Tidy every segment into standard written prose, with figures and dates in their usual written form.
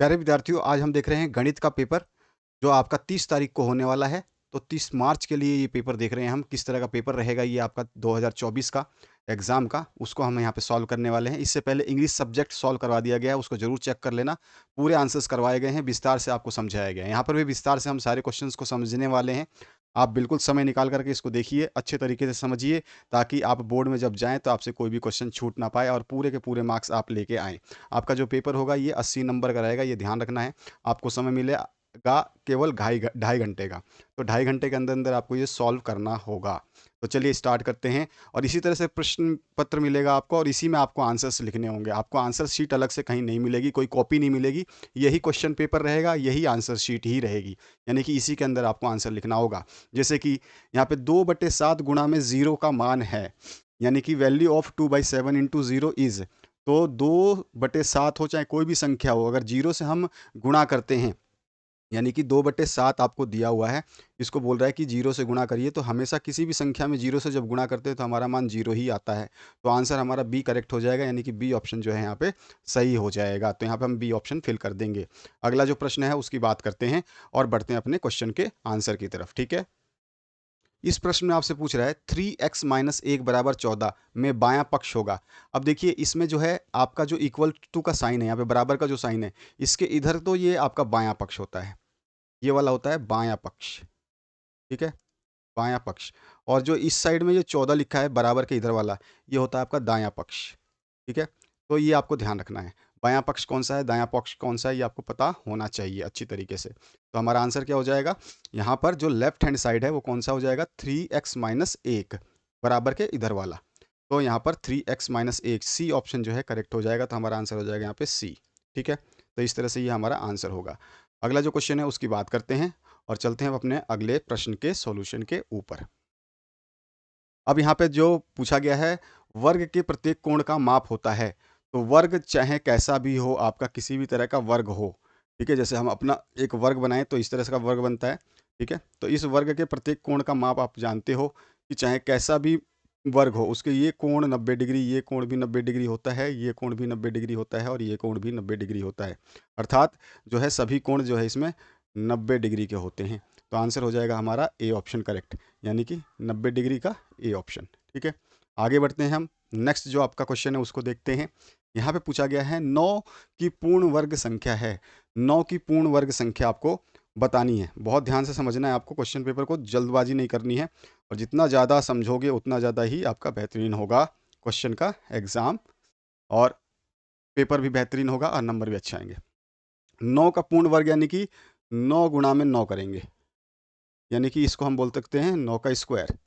प्यारे विद्यार्थियों, आज हम देख रहे हैं गणित का पेपर जो आपका 30 तारीख को होने वाला है। तो 30 मार्च के लिए ये पेपर देख रहे हैं हम, किस तरह का पेपर रहेगा ये आपका 2024 का एग्ज़ाम का, उसको हम यहाँ पे सॉल्व करने वाले हैं। इससे पहले इंग्लिश सब्जेक्ट सॉल्व करवा दिया गया है, उसको ज़रूर चेक कर लेना। पूरे आंसर्स करवाए गए हैं, विस्तार से आपको समझाया गया है। यहाँ पर भी विस्तार से हम सारे क्वेश्चंस को समझने वाले हैं। आप बिल्कुल समय निकाल करके इसको देखिए, अच्छे तरीके से समझिए, ताकि आप बोर्ड में जब जाएँ तो आपसे कोई भी क्वेश्चन छूट ना पाए और पूरे के पूरे मार्क्स आप लेके आएँ। आपका जो पेपर होगा ये 80 नंबर का रहेगा, ये ध्यान रखना है। आपको समय मिलेगा केवल ढाई घंटे का। तो ढाई घंटे के अंदर अंदर आपको ये सॉल्व करना होगा। तो चलिए स्टार्ट करते हैं। और इसी तरह से प्रश्न पत्र मिलेगा आपको, और इसी में आपको आंसर्स लिखने होंगे। आपको आंसर शीट अलग से कहीं नहीं मिलेगी, कोई कॉपी नहीं मिलेगी। यही क्वेश्चन पेपर रहेगा, यही आंसर शीट ही रहेगी, यानी कि इसी के अंदर आपको आंसर लिखना होगा। जैसे कि यहाँ पे 2/7 गुणा में 0 का मान है, यानी कि वैल्यू ऑफ 2/7 इंटू 0 इज़। तो 2/7 हो चाहे कोई भी संख्या हो, अगर 0 से हम गुणा करते हैं, यानी कि 2/7 आपको दिया हुआ है, इसको बोल रहा है कि 0 से गुणा करिए। तो हमेशा किसी भी संख्या में 0 से जब गुणा करते हैं तो हमारा मान 0 ही आता है। तो आंसर हमारा बी करेक्ट हो जाएगा, यानी कि बी ऑप्शन जो है यहाँ पे सही हो जाएगा। तो यहाँ पे हम बी ऑप्शन फिल कर देंगे। अगला जो प्रश्न है उसकी बात करते हैं और बढ़ते हैं अपने क्वेश्चन के आंसर की तरफ। ठीक है, इस प्रश्न में आपसे पूछ रहा है 3x-1 बराबर 14 में बायां पक्ष होगा। अब देखिए, इसमें जो है आपका जो इक्वल टू का साइन है, यहाँ पे बराबर का जो साइन है, इसके इधर तो ये आपका बायां पक्ष होता है, ये वाला होता है बायां पक्ष। ठीक है, बायां पक्ष। और जो इस साइड में ये 14 लिखा है बराबर के इधर वाला, ये होता है आपका दायां पक्ष। ठीक है, तो ये आपको ध्यान रखना है। बायां पक्ष कौन सा है, दायां पक्ष कौन सा है, ये आपको पता होना चाहिए अच्छी तरीके से। तो हमारा आंसर क्या हो जाएगा, यहाँ पर जो लेफ्ट हैंड साइड है वो कौन सा हो जाएगा, 3x-1 बराबर के इधर वाला। तो यहाँ पर 3x-1 सी ऑप्शन जो है करेक्ट हो जाएगा। तो हमारा आंसर हो जाएगा यहाँ पे सी। ठीक है, तो इस तरह से ये हमारा आंसर होगा। अगला जो क्वेश्चन है उसकी बात करते हैं और चलते हैं अपने अगले प्रश्न के सॉल्यूशन के ऊपर। अब यहाँ पे जो पूछा गया है, वर्ग के प्रत्येक कोण का माप होता है। तो वर्ग चाहे कैसा भी हो, आपका किसी भी तरह का वर्ग हो, ठीक है, जैसे हम अपना एक वर्ग बनाएं तो इस तरह से का वर्ग बनता है। ठीक है, तो इस वर्ग के प्रत्येक कोण का माप आप जानते हो कि चाहे कैसा भी वर्ग हो, उसके ये कोण 90 डिग्री, ये कोण भी 90 डिग्री होता है, ये कोण भी 90 डिग्री होता है और ये कोण भी 90 डिग्री होता है। अर्थात जो है सभी कोण जो है इसमें 90 डिग्री के होते हैं। तो आंसर हो जाएगा हमारा ए ऑप्शन करेक्ट, यानी कि 90 डिग्री का ए ऑप्शन। ठीक है, आगे बढ़ते हैं हम। नेक्स्ट जो आपका क्वेश्चन है उसको देखते हैं। यहाँ पे पूछा गया है 9 की पूर्ण वर्ग संख्या है। 9 की पूर्ण वर्ग संख्या आपको बतानी है। बहुत ध्यान से समझना है आपको, क्वेश्चन पेपर को जल्दबाजी नहीं करनी है, और जितना ज़्यादा समझोगे उतना ज़्यादा ही आपका बेहतरीन होगा क्वेश्चन का एग्ज़ाम, और पेपर भी बेहतरीन होगा और नंबर भी अच्छे आएंगे। 9 का पूर्ण वर्ग यानी कि 9 गुणा में 9 करेंगे, यानी कि इसको हम बोल सकते हैं 9 का स्क्वायर।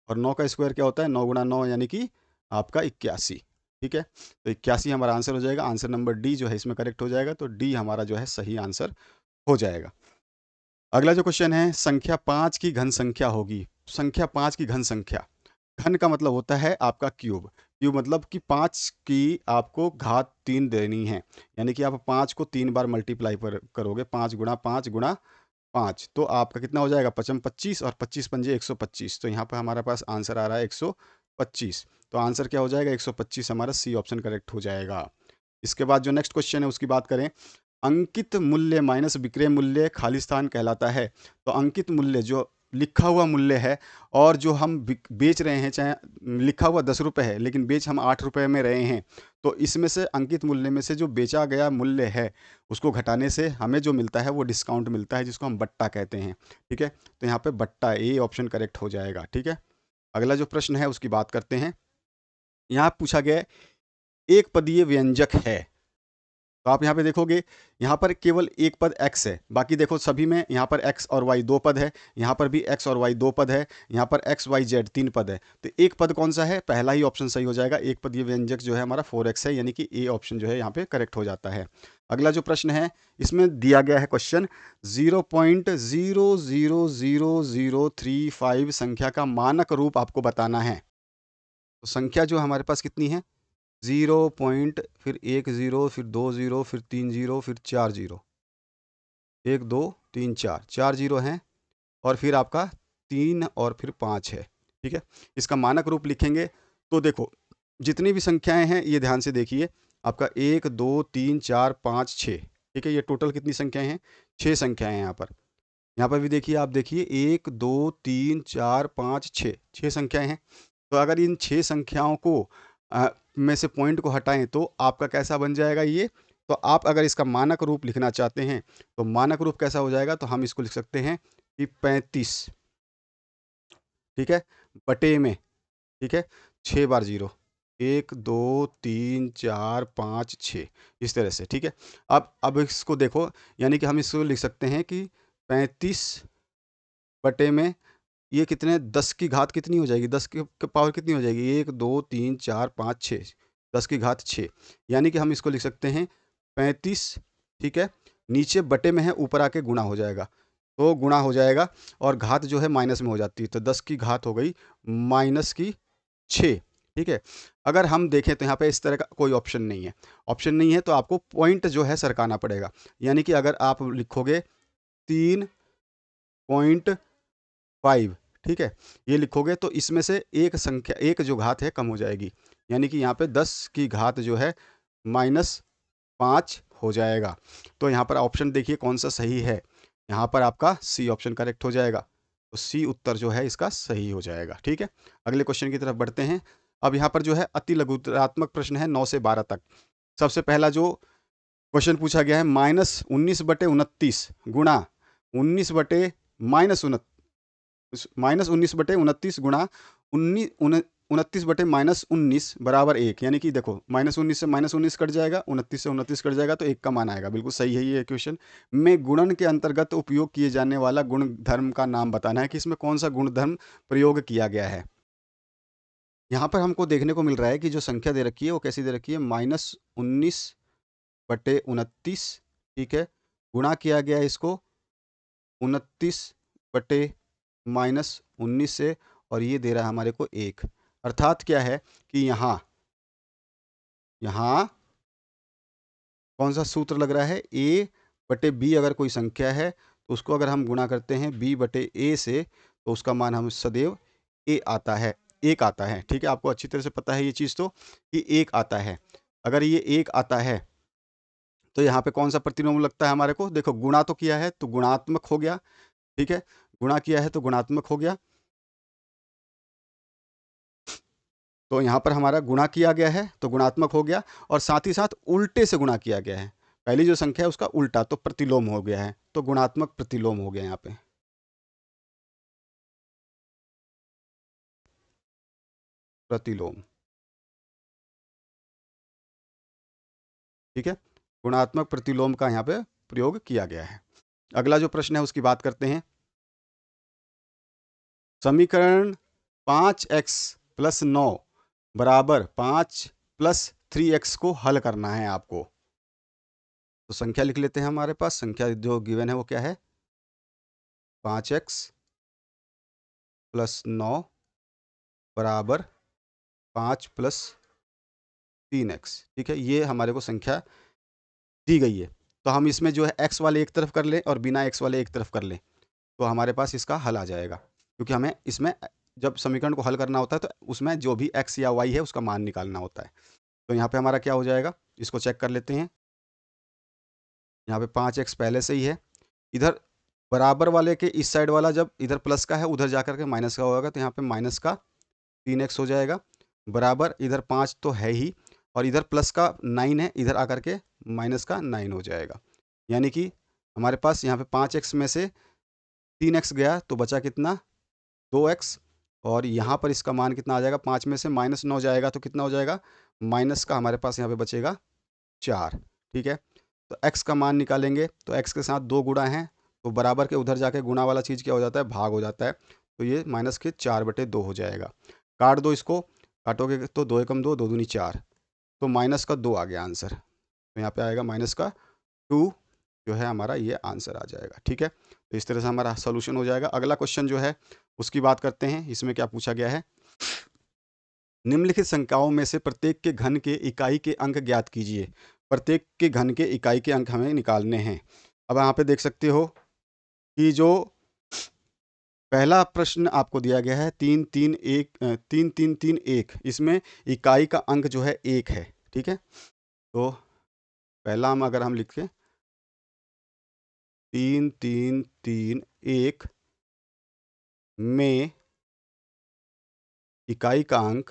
और 9 का स्क्वायर क्या होता है, 9 गुणा 9 यानी कि आपका 81। ठीक है, तो 81 हमारा आंसर हो जाएगा। आंसर नंबर डी जो है इसमें करेक्ट हो जाएगा। तो डी हमारा जो है सही आंसर हो जाएगा। अगला जो क्वेश्चन है, संख्या 5 की घन संख्या होगी। संख्या 5 की घन संख्या, घन का मतलब होता है आपका क्यूब। क्यूब मतलब कि 5 की आपको घात 3 देनी है, यानी कि आप 5 को 3 बार मल्टीप्लाई करोगे, 5 गुणा 5 गुणा 5, तो आपका कितना हो जाएगा, 5 25 और 25 पंजे 125। तो यहाँ पर हमारे पास आंसर आ रहा है 125। तो आंसर क्या हो जाएगा, 125 हमारा सी ऑप्शन करेक्ट हो जाएगा। इसके बाद जो नेक्स्ट क्वेश्चन है उसकी बात करें। अंकित मूल्य माइनस विक्रय मूल्य खालिस्तान कहलाता है। तो अंकित मूल्य जो लिखा हुआ मूल्य है, और जो हम बेच रहे हैं, चाहे लिखा हुआ 10 रुपये है लेकिन बेच हम 8 रुपये में रहे हैं, तो इसमें से अंकित मूल्य में से जो बेचा गया मूल्य है उसको घटाने से हमें जो मिलता है वो डिस्काउंट मिलता है, जिसको हम बट्टा कहते हैं। ठीक है, तो यहाँ पे बट्टा ए ऑप्शन करेक्ट हो जाएगा। ठीक है, अगला जो प्रश्न है उसकी बात करते हैं। यहाँ पूछा गया है, एक पदीय व्यंजक है। तो आप यहाँ पे देखोगे, यहाँ पर केवल एक पद x है, बाकी देखो सभी में यहाँ पर x और y 2 पद है, यहाँ पर भी x और y 2 पद है, यहाँ पर x y z 3 पद है। तो एक पद कौन सा है, पहला ही ऑप्शन सही हो जाएगा। एक पद ये व्यंजक जो है हमारा 4x है, यानी कि ए ऑप्शन जो है यहाँ पे करेक्ट हो जाता है। अगला जो प्रश्न है, इसमें दिया गया है क्वेश्चन 0.000035 संख्या का मानक रूप आपको बताना है। तो संख्या जो हमारे पास कितनी है, 0 पॉइंट, फिर 1 0, फिर 2 0, फिर 3 0, फिर 4 0, 1 2 3 4, 4 जीरो हैं, और फिर आपका 3 और फिर 5 है। ठीक है, इसका मानक रूप लिखेंगे तो देखो, जितनी भी संख्याएं हैं ये ध्यान से देखिए, आपका 1 2 3 4 5 6, ठीक है, ये टोटल कितनी संख्याएं हैं? 6 संख्याएं हैं यहाँ पर भी देखिए, आप देखिए 1 2 3 4 5 6, 6 संख्याएं हैं। तो अगर इन 6 संख्याओं को में से पॉइंट को हटाएं तो आपका कैसा बन जाएगा ये? तो आप अगर इसका मानक रूप लिखना चाहते हैं तो मानक रूप कैसा हो जाएगा? तो हम इसको लिख सकते हैं कि 35, ठीक है, बटे में, ठीक है, 6 बार 0, 1 2 3 4 5 6, इस तरह से, ठीक है। अब इसको देखो, यानी कि हम इसको लिख सकते हैं कि 35 बटे में ये कितने, 10 की घात कितनी हो जाएगी? 10 की पावर कितनी हो जाएगी? 1 2 3 4 5 6, 10 की घात 6, यानी कि हम इसको लिख सकते हैं 35, ठीक है, नीचे बटे में है, ऊपर आके गुणा हो जाएगा, तो गुणा हो जाएगा और घात जो है माइनस में हो जाती है, तो 10 की घात हो गई माइनस की 6, ठीक है। अगर हम देखें तो यहाँ पे इस तरह का कोई ऑप्शन नहीं है, ऑप्शन नहीं है तो आपको पॉइंट जो है सरकाना पड़ेगा, यानी कि अगर आप लिखोगे 3.5, ठीक है, ये लिखोगे तो इसमें से एक संख्या, एक जो घात है कम हो जाएगी, यानी कि यहाँ पे 10 की घात जो है -5 हो जाएगा। तो यहाँ पर ऑप्शन देखिए कौन सा सही है, यहाँ पर आपका सी ऑप्शन करेक्ट हो जाएगा, तो सी उत्तर जो है इसका सही हो जाएगा, ठीक है। अगले क्वेश्चन की तरफ बढ़ते हैं। अब यहाँ पर जो है अति लघुत्तरात्मक प्रश्न है 9 से 12 तक। सबसे पहला जो क्वेश्चन पूछा गया है, -19/29 गुणा 19 बटे -19/29 गुणा 29/-19 बराबर 1, यानी कि देखो -19 से -19 कट जाएगा, 29 से 29 कट जाएगा, तो 1 का मान आएगा। बिल्कुल सही है ये क्वेश्चन। में गुणन के अंतर्गत उपयोग किए जाने वाला गुणधर्म का नाम बताना है कि इसमें कौन सा गुणधर्म प्रयोग किया गया है। यहाँ पर हमको देखने को मिल रहा है कि जो संख्या दे रखी है वो कैसी दे रखी है, -19/29, ठीक है, गुणा किया गया है इसको 29/-19 से, और ये दे रहा है हमारे को 1, अर्थात क्या है कि यहाँ यहाँ कौन सा सूत्र लग रहा है, a/b, अगर कोई संख्या है तो उसको अगर हम गुणा करते हैं b/a से, तो उसका मान हम सदैव a आता है, 1 आता है, ठीक है। आपको अच्छी तरह से पता है ये चीज़ तो, कि 1 आता है। अगर ये 1 आता है तो यहाँ पे कौन सा प्रतिलोम लगता है हमारे को? देखो, गुणा तो किया है तो गुणात्मक हो गया, ठीक है, गुणा किया है तो गुणात्मक हो गया, तो यहाँ पर हमारा गुणा किया गया है तो गुणात्मक हो गया, और साथ ही साथ उल्टे से गुणा किया गया है, पहली जो संख्या है उसका उल्टा, तो प्रतिलोम हो गया है, तो गुणात्मक प्रतिलोम हो गया यहाँ पे, प्रतिलोम, ठीक है, गुणात्मक प्रतिलोम का यहाँ पे प्रयोग किया गया है। अगला जो प्रश्न है उसकी बात करते हैं। समीकरण 5x + 9 बराबर 5 + 3x को हल करना है आपको। तो संख्या लिख लेते हैं, हमारे पास संख्या जो गिवन है वो क्या है, 5x + 9 बराबर 5 + 3x, ठीक है, ये हमारे को संख्या दी गई है। तो हम इसमें जो है x वाले एक तरफ कर लें और बिना x वाले एक तरफ कर लें, तो हमारे पास इसका हल आ जाएगा, क्योंकि हमें इसमें जब समीकरण को हल करना होता है तो उसमें जो भी x या y है उसका मान निकालना होता है। तो यहाँ पे हमारा क्या हो जाएगा, इसको चेक कर लेते हैं। यहाँ पे 5x पहले से ही है, इधर बराबर वाले के इस साइड वाला जब इधर प्लस का है उधर जा कर के माइनस का होगा, तो यहाँ पे माइनस का 3x हो जाएगा, बराबर इधर 5 तो है ही, और इधर प्लस का 9 है, इधर आकर के माइनस का 9 हो जाएगा, यानी कि हमारे पास यहाँ पे 5x में से 3x गया तो बचा कितना, 2x, और यहाँ पर इसका मान कितना आ जाएगा, 5 में से -9 जाएगा तो कितना हो जाएगा, माइनस का हमारे पास यहाँ पे बचेगा 4, ठीक है। तो x का मान निकालेंगे तो x के साथ 2 गुणा है, तो बराबर के उधर जाके गुणा वाला चीज़ क्या हो जाता है, भाग हो जाता है, तो ये -4/2 हो जाएगा। काट दो इसको, काटोगे तो 2 एकम 2, 2 दूनी 4, तो -2 आ गया आंसर, तो यहाँ पे आएगा -2 जो है हमारा, ये आंसर आ जाएगा, ठीक है। तो इस तरह से हमारा सोल्यूशन हो जाएगा। अगला क्वेश्चन जो है उसकी बात करते हैं। इसमें क्या पूछा गया है, निम्नलिखित संख्याओं में से प्रत्येक के घन के इकाई के अंक ज्ञात कीजिए। प्रत्येक के घन के इकाई के अंक हमें निकालने हैं। अब यहाँ पे देख सकते हो कि जो पहला प्रश्न आपको दिया गया है 3 3 1, इसमें इकाई का अंक जो है 1 है, ठीक है। तो पहला हम अगर हम लिखें तीन तीन तीन एक में इकाई का अंक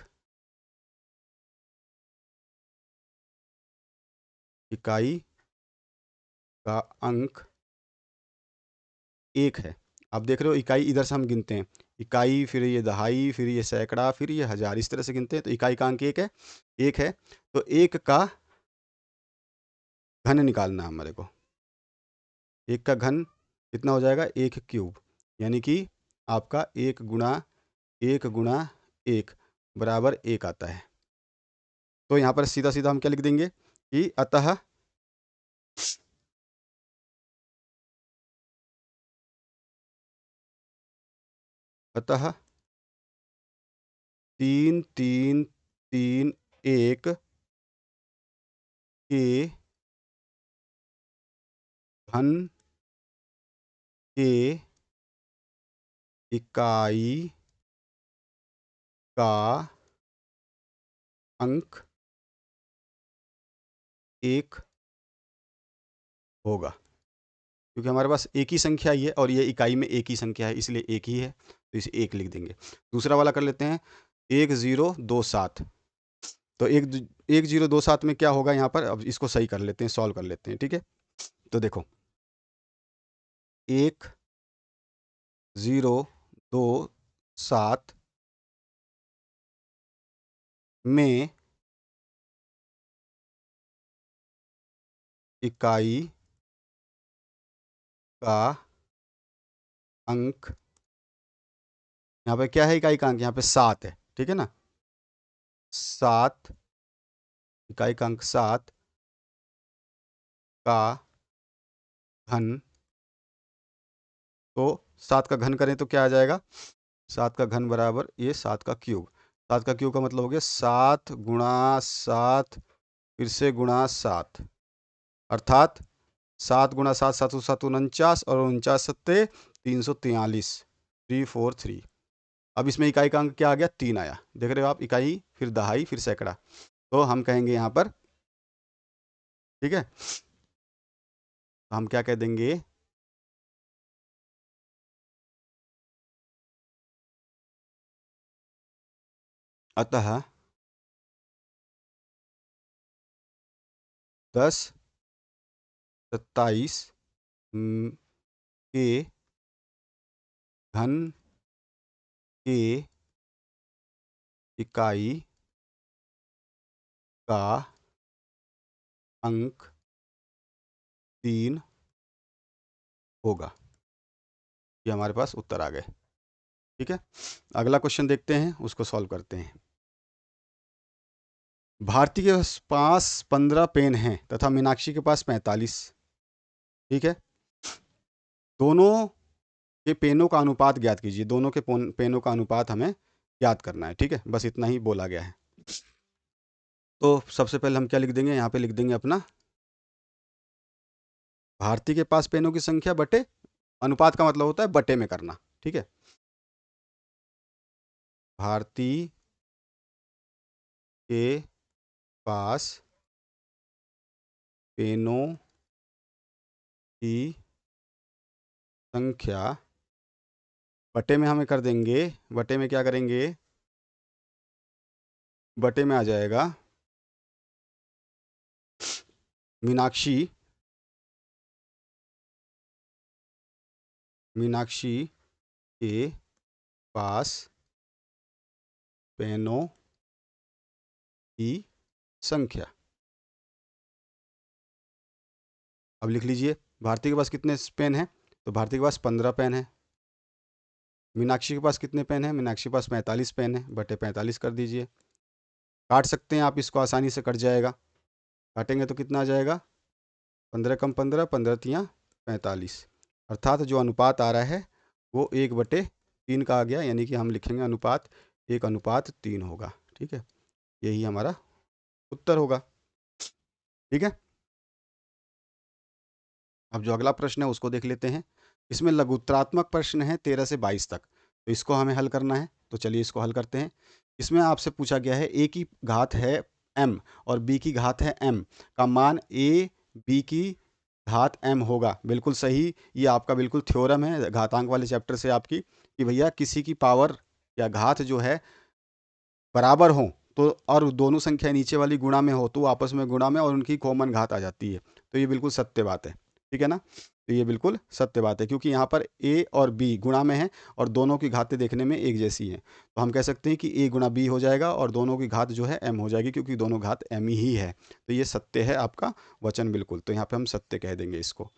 एक है। आप देख रहे हो इकाई इधर से हम गिनते हैं, इकाई, फिर ये दहाई, फिर ये सैकड़ा, फिर ये हजार, इस तरह से गिनते हैं। तो इकाई का अंक एक है। तो एक का घन निकालना है हमारे को। एक का घन कितना हो जाएगा, एक क्यूब, यानी कि आपका एक गुणा एक बराबर एक आता है। तो यहाँ पर सीधा सीधा हम क्या लिख देंगे कि अतः तीन तीन तीन एक के घन के इकाई का अंक एक होगा। क्योंकि हमारे पास एक ही संख्या ही है और ये इकाई में एक ही संख्या है, इसलिए एक ही है, तो इसे एक लिख देंगे। दूसरा वाला कर लेते हैं, 1027। तो 1027 में क्या होगा यहाँ पर, अब इसको सही कर लेते हैं, सॉल्व कर लेते हैं, ठीक है। तो देखो 1027 में इकाई का अंक, यहाँ पे क्या है इकाई का अंक, यहाँ पे 7 है, ठीक है ना। 7, इकाई का अंक 7 का घन, तो 7 का घन करें तो क्या आ जाएगा, 7 का घन बराबर ये 7 का क्यूब। 7 का क्यूब का मतलब हो गया 7 गुणा 7 फिर से गुणा 7, अर्थात 7 गुणा 7, 7 7 49 और 49 सत्ते 343, 343। अब इसमें इकाई का अंक क्या आ गया, 3 आया, देख रहे हो आप, इकाई फिर दहाई फिर सैकड़ा। तो हम कहेंगे यहाँ पर, ठीक है, तो हम क्या कह देंगे, अतः 10 27 के घन के इकाई का अंक 3 होगा। ये हमारे पास उत्तर आ गए, ठीक है। अगला क्वेश्चन देखते हैं, उसको सॉल्व करते हैं। भारती के पास 15 पेन हैं तथा मीनाक्षी के पास 45, ठीक है। दोनों के पेनों का अनुपात ज्ञात कीजिए। दोनों के पेनों का अनुपात हमें ज्ञात करना है, ठीक है, बस इतना ही बोला गया है। तो सबसे पहले हम क्या लिख देंगे, यहाँ पे लिख देंगे अपना भारती के पास पेनों की संख्या बटे, अनुपात का मतलब होता है बटे में करना, ठीक है। भारती के पास पेनों की संख्या बटे में हमें कर देंगे, बटे में क्या करेंगे, बटे में आ जाएगा मीनाक्षी के पास पेनों की संख्या। अब लिख लीजिए, भारती के पास कितने पेन हैं, तो भारती के पास 15 पेन है। मीनाक्षी के पास कितने पेन है, मीनाक्षी के पास 45 पेन है, बटे 45 कर दीजिए। काट सकते हैं आप इसको, आसानी से कट जाएगा। काटेंगे तो कितना आ जाएगा, 15 कम 15, 15 तियाँ 45, अर्थात जो अनुपात आ रहा है वो 1/3 का आ गया, यानी कि हम लिखेंगे अनुपात 1:3 होगा, ठीक है। यही हमारा उत्तर होगा, ठीक है। अब जो अगला प्रश्न है उसको देख लेते हैं। इसमें लघुत्तरात्मक प्रश्न है 13 से 22 तक, तो इसको हमें हल करना है। तो चलिए इसको हल करते हैं। इसमें आपसे पूछा गया है a की घात है m और b की घात है m का मान a b की घात m होगा। बिल्कुल सही, ये आपका बिल्कुल थ्योरम है घातांक वाले चैप्टर से आपकी, कि भैया किसी की पावर या घात जो है बराबर हो तो, और दोनों संख्या नीचे वाली गुणा में हो, तो वो आपस में गुणा में और उनकी कॉमन घात आ जाती है। तो ये बिल्कुल सत्य बात है, ठीक है ना। तो ये बिल्कुल सत्य बात है, क्योंकि यहाँ पर a और b गुणा में है और दोनों की घातें देखने में एक जैसी हैं, तो हम कह सकते हैं कि a गुणा b हो जाएगा और दोनों की घात जो है m हो जाएगी, क्योंकि दोनों घात m ही है। तो ये सत्य है आपका वचन बिल्कुल, तो यहाँ पे हम सत्य कह देंगे इसको।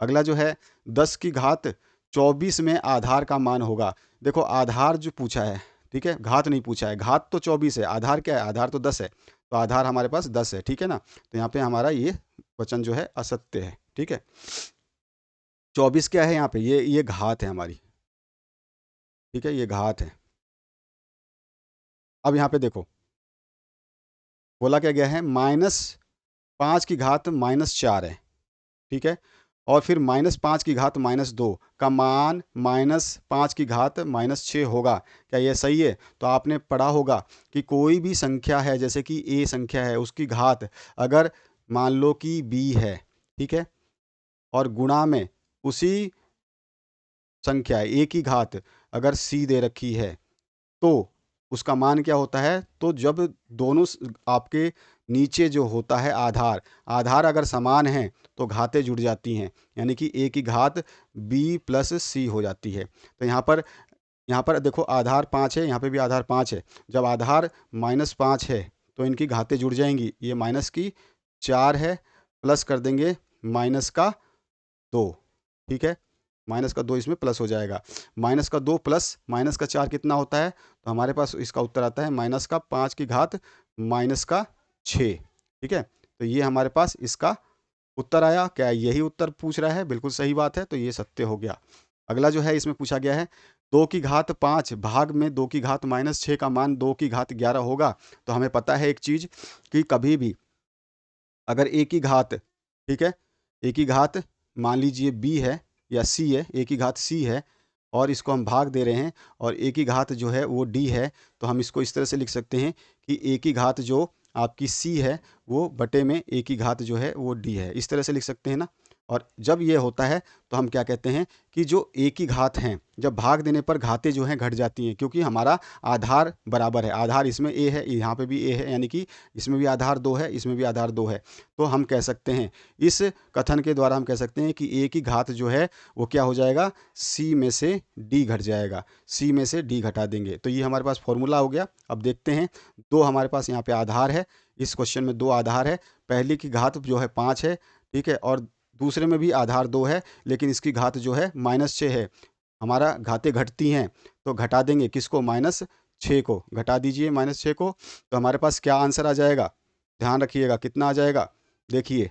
अगला जो है 10 की घात 24 में आधार का मान होगा। देखो आधार जो पूछा है, ठीक है, घात नहीं पूछा है। घात तो 24 है, आधार क्या है, आधार तो 10 है, तो आधार हमारे पास 10 है, ठीक है ना। तो यहाँ पे हमारा ये वचन जो है असत्य है, ठीक है। 24 क्या है यहाँ पे, ये घात है हमारी, ठीक है, ये घात है। अब यहाँ पे देखो बोला क्या गया है, -5 की घात -4 है, ठीक है। और फिर -5 की घात -2 का मान -5 की घात -6 होगा। क्या ये सही है? तो आपने पढ़ा होगा कि कोई भी संख्या है, जैसे कि a संख्या है, उसकी घात अगर मान लो कि b है, ठीक है, और गुणा में उसी संख्या a की घात अगर c दे रखी है, तो उसका मान क्या होता है? तो जब दोनों आपके नीचे जो होता है आधार, आधार अगर समान है तो घातें जुड़ जाती हैं, यानी कि a की घात b प्लस c हो जाती है। तो यहाँ पर देखो आधार 5 है, यहाँ पे भी आधार 5 है। जब आधार -5 है तो इनकी घातें जुड़ जाएंगी। ये माइनस की 4 है, प्लस कर देंगे -2, ठीक है, -2 इसमें प्लस हो जाएगा। -2 प्लस -4 कितना होता है? तो हमारे पास इसका उत्तर आता है -5 की घात -6, ठीक है। तो ये हमारे पास इसका उत्तर आया। क्या यही उत्तर पूछ रहा है? बिल्कुल सही बात है, तो ये सत्य हो गया। अगला जो है इसमें पूछा गया है 2 की घात 5 भाग में 2 की घात -6 का मान 2 की घात 11 होगा। तो हमें पता है एक चीज़, कि कभी भी अगर a की घात, ठीक है, a की घात मान लीजिए b है या c है, a की घात c है और इसको हम भाग दे रहे हैं, और a की घात जो है वो d है, तो हम इसको इस तरह से लिख सकते हैं कि a की घात जो आपकी c है वो बटे में a की घात जो है वो d है। इस तरह से लिख सकते हैं ना। और जब ये होता है तो हम क्या कहते हैं कि जो a की घात हैं, जब भाग देने पर घातें जो हैं घट जाती हैं, क्योंकि हमारा आधार बराबर है। आधार इसमें a है, यहाँ पे भी a है, यानी कि इसमें भी आधार 2 है, इसमें भी आधार 2 है। तो हम कह सकते हैं, इस कथन के द्वारा हम कह सकते हैं कि a की घात जो है वो क्या हो जाएगा, c में से d घट जाएगा, c में से d घटा देंगे। तो ये हमारे पास फॉर्मूला हो गया। अब देखते हैं, दो हमारे पास यहाँ पे आधार है, इस क्वेश्चन में 2 आधार है। पहली की घात जो है 5 है, ठीक है, और दूसरे में भी आधार 2 है, लेकिन इसकी घात जो है -6 है। हमारा घातें घटती हैं, तो घटा देंगे किसको, -6 को घटा दीजिए, -6 को। तो हमारे पास क्या आंसर आ जाएगा, ध्यान रखिएगा कितना आ जाएगा। देखिए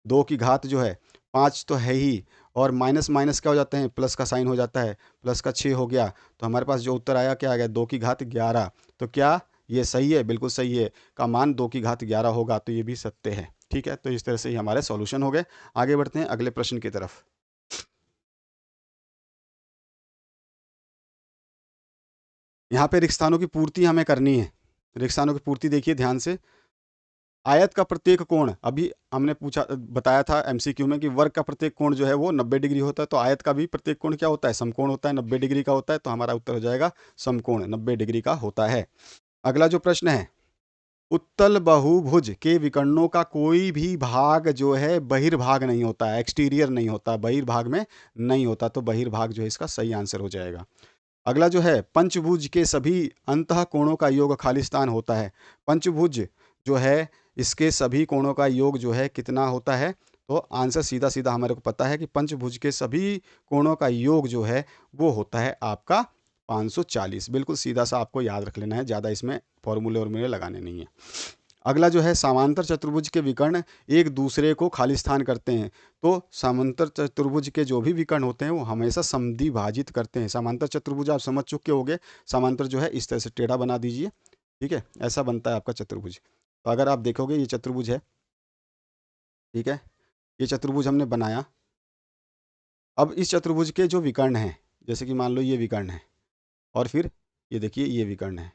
2 की घात जो है 5 तो है ही, और माइनस माइनस क्या हो जाते हैं, प्लस का साइन हो जाता है, प्लस का 6 हो गया। तो हमारे पास जो उत्तर आया क्या आ गया, 2 की घात 11। तो क्या ये सही है? बिल्कुल सही है, का मान 2 की घात 11 होगा, तो ये भी सत्य है, ठीक है। तो इस तरह से ही हमारे सॉल्यूशन हो गए। आगे बढ़ते हैं अगले प्रश्न की तरफ। यहाँ पे रिक्त स्थानों की पूर्ति हमें करनी है। रिक्त स्थानों की पूर्ति देखिए ध्यान से। आयत का प्रत्येक कोण, अभी हमने पूछा बताया था एमसीक्यू में कि वर्ग का प्रत्येक कोण जो है वो 90 डिग्री होता है, तो आयत का भी प्रत्येक कोण क्या होता है, समकोण होता है, 90 डिग्री का होता है। तो हमारा उत्तर हो जाएगा समकोण 90 डिग्री का होता है। अगला जो प्रश्न है, उत्तल बहुभुज के विकर्णों का कोई भी भाग जो है बहिर्भाग नहीं होता है, एक्सटीरियर नहीं होता, बहिर्भाग में नहीं होता, तो बहिर्भाग जो है इसका सही आंसर हो जाएगा। अगला जो है, पंचभुज के सभी अंतः कोणों का योग खालिस्तान होता है। पंचभुज जो है इसके सभी कोणों का योग जो है कितना होता है? तो आंसर सीधा सीधा हमारे को पता है कि पंचभुज के सभी कोणों का योग जो है वो होता है आपका 540। बिल्कुल सीधा सा आपको याद रख लेना है, ज़्यादा इसमें फॉर्मूले और लगाने नहीं है। अगला जो है, समांतर चतुर्भुज के विकर्ण एक दूसरे को खालिस्तान करते हैं। तो समांतर चतुर्भुज के जो भी विकर्ण होते हैं वो हमेशा समद्विभाजित करते हैं। समांतर चतुर्भुज आप समझ चुके होंगे, समांतर जो है इस तरह से टेढ़ा बना दीजिए, ठीक है, ऐसा बनता है आपका चतुर्भुज। तो अगर आप देखोगे ये चतुर्भुज है, ठीक है, ये चतुर्भुज हमने बनाया। अब इस चतुर्भुज के जो विकर्ण हैं, जैसे कि मान लो ये विकर्ण है, और फिर ये देखिए ये विकर्ण है,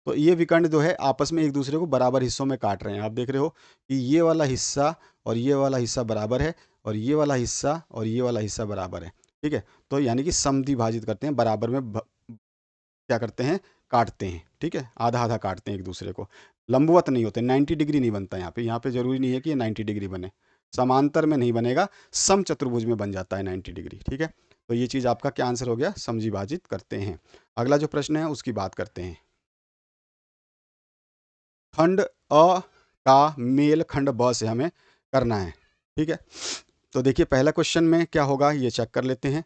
तो ये विकर्ण जो है आपस में एक दूसरे को बराबर हिस्सों में काट रहे हैं। आप देख रहे हो कि ये वाला हिस्सा और ये वाला हिस्सा बराबर है, और ये वाला हिस्सा और ये वाला हिस्सा बराबर है। ठीक है, तो यानी कि समद्विभाजित करते हैं, बराबर में क्या करते हैं, काटते हैं। ठीक है, आधा आधा काटते हैं एक दूसरे को, लंबवत नहीं होते, 90 डिग्री नहीं बनता यहाँ पे जरूरी नहीं है कि ये 90 डिग्री बने, समांतर में नहीं बनेगा, सम चतुर्भुज में बन जाता है 90 डिग्री। ठीक है, तो ये चीज़ आपका क्या आंसर हो गया, समद्विभाजित करते हैं। अगला जो प्रश्न है उसकी बात करते हैं। खंड अ का मेल खंड ब से हमें करना है। ठीक है, तो देखिए पहला क्वेश्चन में क्या होगा ये चेक कर लेते हैं।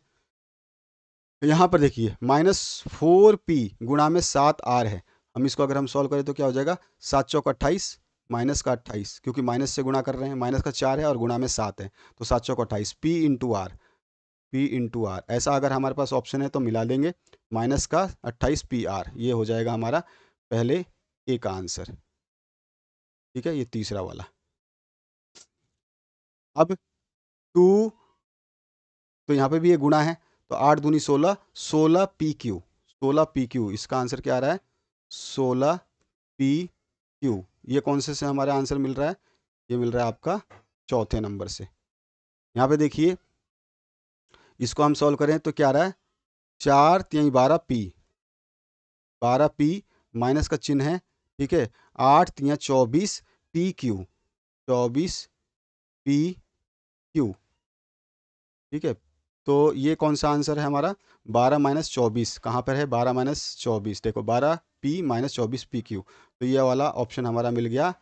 यहाँ पर देखिए -4p गुणा में 7r है। हम इसको अगर हम सॉल्व करें तो क्या हो जाएगा, 7 चौक 28, माइनस का 28, क्योंकि माइनस से गुणा कर रहे हैं, माइनस का 4 है और गुणा में 7 है, तो 7 चौक 28, p into R, p into R. ऐसा अगर हमारे पास ऑप्शन है तो मिला देंगे, माइनस का 28 पी आर, ये हो जाएगा हमारा पहले ए का आंसर। ठीक है, ये तीसरा वाला। अब 2, तो यहाँ पे भी ये गुणा है, तो 8 दूनी 16, 16 पी क्यू, 16 पी क्यू, इसका आंसर क्या आ रहा है, 16 पी क्यू। ये कौन से हमारा आंसर मिल रहा है, ये मिल रहा है आपका चौथे नंबर से। यहाँ पे देखिए इसको हम सॉल्व करें तो क्या आ रहा है, 4 3 12 पी, 12 पी, माइनस का चिन्ह है। ठीक है, 8 3 24 पी क्यू, 24 पी क्यू। ठीक है, तो ये कौन सा आंसर है हमारा, 12 माइनस 24, कहाँ पर है 12 माइनस 24, देखो 12 पी माइनस 24 पी क्यू, तो ये वाला ऑप्शन हमारा मिल गया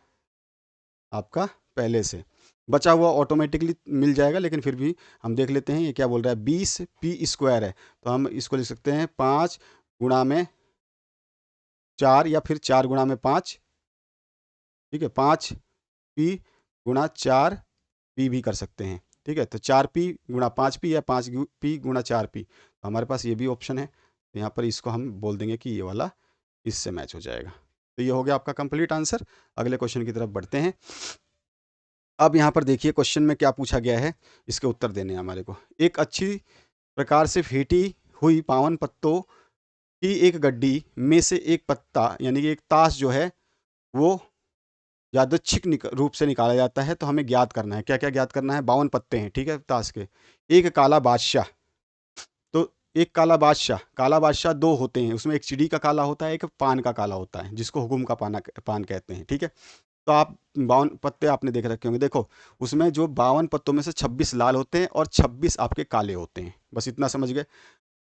आपका पहले से। बचा हुआ ऑटोमेटिकली मिल जाएगा, लेकिन फिर भी हम देख लेते हैं ये क्या बोल रहा है, 20 पी स्क्वायर है, तो हम इसको लिख सकते हैं 5 गुणा में 4 या फिर 4 गुणा में 5। ठीक है, 5 पी गुणा 4 पी भी कर सकते हैं। ठीक है, तो 4 पी गुणा 5 पी या 5 पी गुणा 4 पी, तो हमारे पास ये भी ऑप्शन है, तो यहाँ पर इसको हम बोल देंगे कि ये वाला इससे मैच हो जाएगा। तो ये हो गया आपका कंप्लीट आंसर। अगले क्वेश्चन की तरफ बढ़ते हैं। अब यहाँ पर देखिए क्वेश्चन में क्या पूछा गया है, इसके उत्तर देने हैं हमारे को। एक अच्छी प्रकार से फेंटी हुई पावन पत्तों की एक गड्डी में से एक पत्ता यानी कि एक ताश जो है वो यादृच्छिक रूप से निकाला जाता है, तो हमें ज्ञात करना है। क्या क्या ज्ञात करना है, 52 पत्ते हैं। ठीक है, ताश के। एक काला बादशाह, तो एक काला बादशाह दो होते हैं, उसमें एक चिड़ी का काला होता है, एक पान का काला होता है, जिसको हुकुम का पान कहते हैं। ठीक है, तो आप 52 पत्ते आपने देख रखे होंगे। देखो उसमें जो 52 पत्तों में से 26 लाल होते हैं और 26 आपके काले होते हैं, बस इतना समझ गए।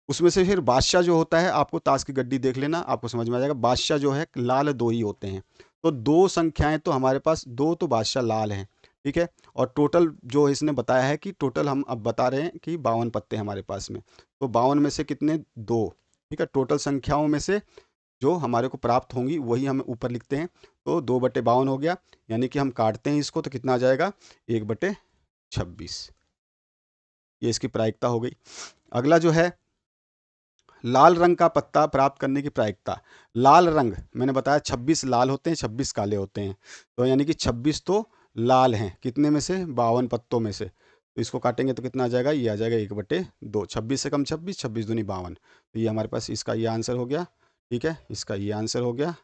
उसमें से फिर बादशाह जो होता है, आपको ताश की गड्डी देख लेना, आपको समझ में आ जाएगा। बादशाह जो है लाल दो ही होते हैं, तो दो संख्याएं तो हमारे पास दो, तो बादशाह लाल हैं। ठीक है, और टोटल जो इसने बताया है कि टोटल हम अब बता रहे हैं कि 52 पत्ते हमारे पास में, तो 52 में से कितने, दो। ठीक है, टोटल संख्याओं में से जो हमारे को प्राप्त होंगी वही हम ऊपर लिखते हैं, तो 2/52 हो गया, यानी कि हम काटते हैं इसको तो कितना आ जाएगा, 1/26। ये इसकी प्रायिकता हो गई। अगला जो है लाल रंग का पत्ता प्राप्त करने की प्रायिकता। लाल रंग मैंने बताया 26 लाल होते हैं, 26 काले होते हैं, तो यानी कि 26 तो लाल हैं, कितने में से, 52 पत्तों में से, तो इसको काटेंगे तो कितना आ जाएगा, ये आ जाएगा 1/2, 26 से कम 26, 26 दूनी 52, तो ये हमारे पास इसका ये आंसर हो गया। ठीक है, इसका ये आंसर हो गया।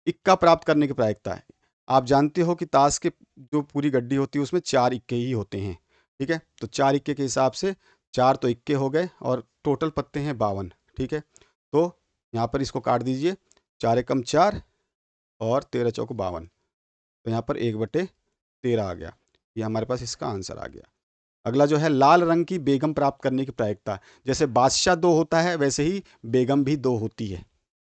इक्का प्राप्त करने की प्रायिकता है। आप जानते हो कि ताश के जो पूरी गड्डी होती है उसमें 4 इक्के ही होते हैं। ठीक है, तो 4 इक्के के हिसाब से 4 तो इक्के हो गए और टोटल पत्ते हैं 52। ठीक है, तो यहाँ पर इसको काट दीजिए, 4 एकम 4 और 13 चौक 52, तो यहाँ पर 1/13 आ गया, ये हमारे पास इसका आंसर आ गया। अगला जो है लाल रंग की बेगम प्राप्त करने की प्रायिकता। जैसे बादशाह दो होता है वैसे ही बेगम भी दो होती है।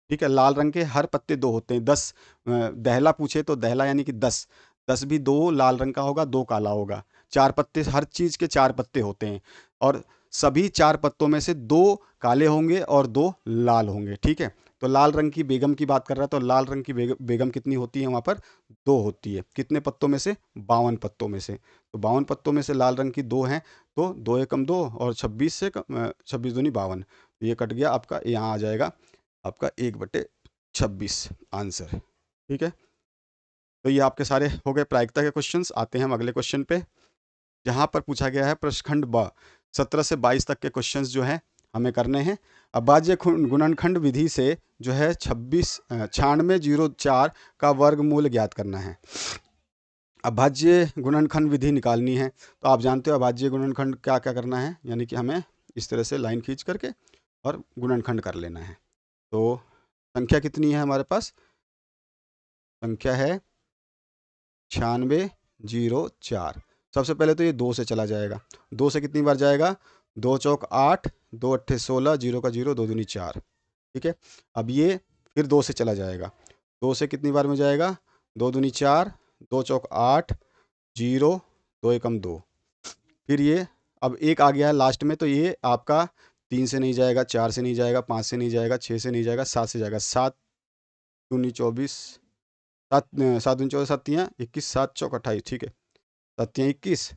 ठीक है, लाल रंग के हर पत्ते दो होते हैं, 10 दहला पूछे तो दहला यानी कि 10, 10 भी दो लाल रंग का होगा, दो काला होगा। 4 पत्ते, हर चीज़ के 4 पत्ते होते हैं, और सभी 4 पत्तों में से 2 काले होंगे और 2 लाल होंगे। ठीक है, तो लाल रंग की बेगम की बात कर रहा है, तो लाल रंग की बेगम कितनी होती है वहाँ पर, 2 होती है। कितने पत्तों में से, 52 पत्तों में से, तो 52 पत्तों में से लाल रंग की 2 हैं, तो 2 एकम 2 और 26 से 26 दूनी 52, ये कट गया आपका, यहाँ आ जाएगा आपका 1/26 आंसर। ठीक है, तो ये आपके सारे हो गए प्रायिकता के क्वेश्चंस। आते हैं हम अगले क्वेश्चन पे, जहाँ पर पूछा गया है प्रश्नखंड ब, 17 से 22 तक के क्वेश्चंस जो हैं हमें करने हैं। अभाज्य गुणनखंड विधि से जो है 9604 का वर्गमूल ज्ञात करना है। अभाज्य गुणनखंड विधि निकालनी है, तो आप जानते हो अभाज्य गुणनखंड क्या क्या करना है, यानी कि हमें इस तरह से लाइन खींच करके और गुणनखंड कर लेना है। तो संख्या कितनी है हमारे पास? संख्या है 9604। सबसे पहले तो ये 2 से चला जाएगा। 2 से कितनी बार जाएगा? 2 चौक 8, 2 अट्ठे 16, 0 का 0, 2 दूनी 4। ठीक है। अब ये फिर 2 से चला जाएगा। 2 से कितनी बार में जाएगा? 2 दूनी 4, 2 चौक 8, 0, 2 एकम 2। फिर ये अब एक आ गया है लास्ट में, तो ये आपका 3 से नहीं जाएगा, 4 से नहीं जाएगा, 5 से नहीं जाएगा, 6 से नहीं जाएगा, 7 से जाएगा। 7 दूनी 24, 7 दूनी 14, 7 तियाँ 21, 7 चौक 28। ठीक है, 7 तियाँ 21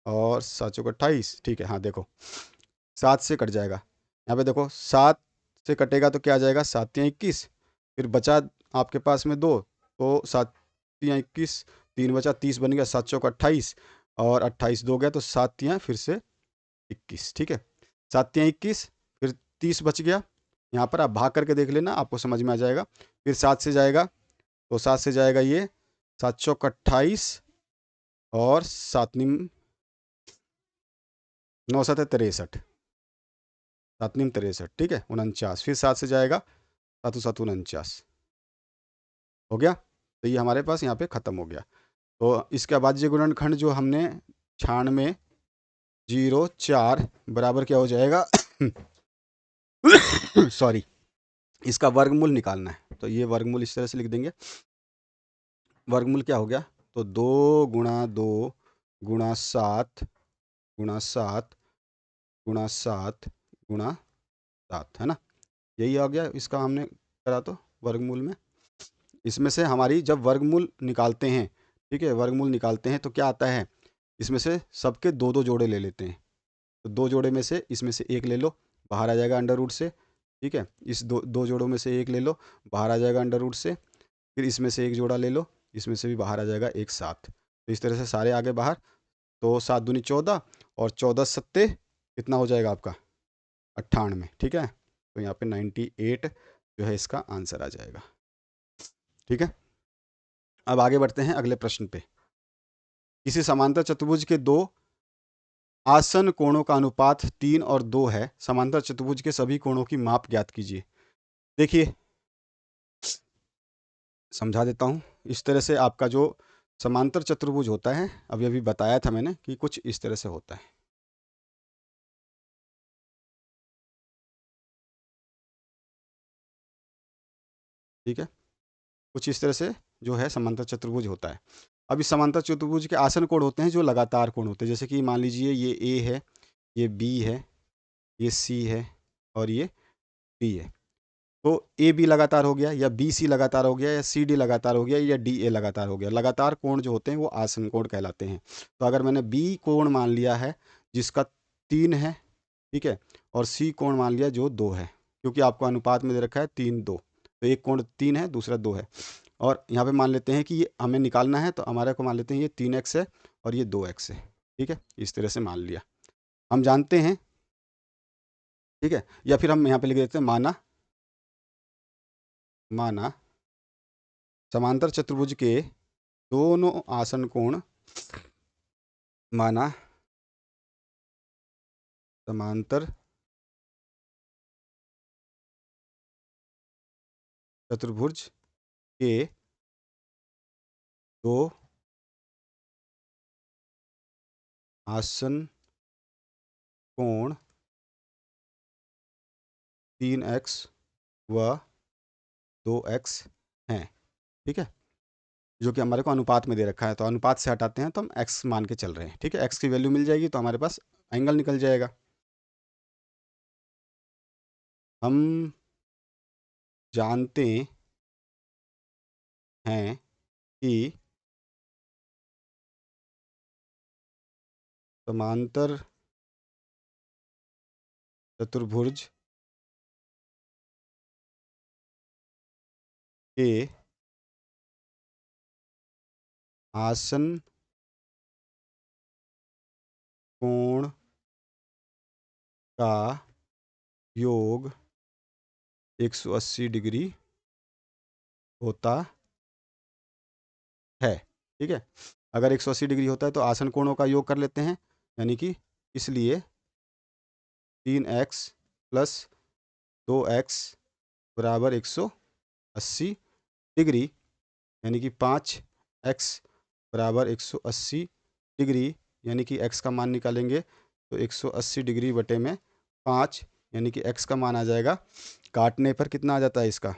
और 7 चौक 28। ठीक है, हाँ देखो 7 से कट जाएगा। यहाँ पे देखो 7 से कटेगा तो क्या आ जाएगा? 7 तियाँ 21। फिर बचा आपके पास में 2, तो 7 तियाँ 21, 3 बचा 30 बन गया, 7 चौक 28 और 28 2 गया, तो 7 तियाँ फिर से 21। ठीक है, 7 तियाँ 21, फिर 30 बच गया। यहाँ पर आप भाग करके देख लेना, आपको समझ में आ जाएगा। फिर 7 से जाएगा, तो 7 से जाएगा ये 7 चौक 28 और 7 निम 9 7 63, 7 निम 63। ठीक है, 49। फिर 7 से जाएगा 7 7 49। हो गया। तो ये हमारे पास यहाँ पे ख़त्म हो गया। तो इसके बाद ये गुणनखंड जो हमने 9604 बराबर क्या हो जाएगा? सॉरी, इसका वर्गमूल निकालना है। तो ये वर्गमूल इस तरह से लिख देंगे। वर्गमूल क्या हो गया? तो 2 गुणा 2 गुणा 7 गुणा 7 गुणा 7 गुणा 7, है ना? यही आ गया इसका, हमने करा तो वर्गमूल में। इसमें से हमारी जब वर्गमूल निकालते हैं, ठीक है, वर्गमूल निकालते हैं तो क्या आता है? इसमें से सबके 2 2 जोड़े ले लेते हैं। तो 2 जोड़े में से इसमें से एक ले लो, बाहर आ जाएगा अंडर रूट से। ठीक है, इस दो जोड़ों में से एक ले लो, बाहर आ जाएगा अंडर रूट से। फिर इसमें से एक जोड़ा ले लो, इसमें से भी बाहर आ जाएगा एक 7। तो इस तरह से सारे आगे बाहर। तो 7 दूनी 14 और 14 सत्ते कितना हो जाएगा आपका? 98। ठीक है, तो यहाँ पे 98 जो है इसका आंसर आ जाएगा। ठीक है, अब आगे बढ़ते हैं अगले प्रश्न पे। किसी समांतर चतुर्भुज के दो आसन कोणों का अनुपात 3 और 2 है। समांतर चतुर्भुज के सभी कोणों की माप ज्ञात कीजिए। देखिए, समझा देता हूँ। इस तरह से आपका जो समांतर चतुर्भुज होता है, अभी अभी बताया था मैंने कि कुछ इस तरह से होता है। ठीक है, कुछ इस तरह से जो है समांतर चतुर्भुज होता है। अब इस समांतर चतुर्भुज के आसन कोण होते हैं जो लगातार कोण होते हैं। जैसे कि मान लीजिए ये ए है, ये बी है, ये सी है और ये डी है। तो ए बी लगातार हो गया, या बी सी लगातार हो गया, या सी डी लगातार हो गया, या डी ए लगातार हो गया। लगातार कोण जो होते हैं वो आसन कोण कहलाते हैं। तो अगर मैंने बी कोण मान लिया है जिसका 3 है, ठीक है, और सी कोण मान लिया जो 2 है, क्योंकि आपको अनुपात में दे रखा है 3 2, तो एक कोण 3 है, दूसरा 2 है। और यहाँ पे मान लेते हैं कि ये हमें निकालना है, तो हमारे को मान लेते हैं ये 3x है और ये 2x है। ठीक है, इस तरह से मान लिया, हम जानते हैं। ठीक है, या फिर हम यहाँ पे लिख देते हैं माना, माना समांतर चतुर्भुज के दोनों आसन कोण, माना समांतर चतुर्भुज के दो आसन कोण 3x व 2x हैं। ठीक है, जो कि हमारे को अनुपात में दे रखा है। तो अनुपात से हटाते हैं तो हम x मान के चल रहे हैं। ठीक है, x की वैल्यू मिल जाएगी तो हमारे पास एंगल निकल जाएगा। हम जानते हैं कि समांतर चतुर्भुज के आसन कोण का योग 180 डिग्री होता है। ठीक है, अगर 180 डिग्री होता है तो आसन कोणों का योग कर लेते हैं, यानी कि इसलिए 3x प्लस 2x बराबर 180 डिग्री, यानी कि 5x बराबर 180 डिग्री, यानी कि x का मान निकालेंगे तो 180 डिग्री बटे में 5, यानी कि x का मान आ जाएगा, काटने पर कितना आ जाता है इसका,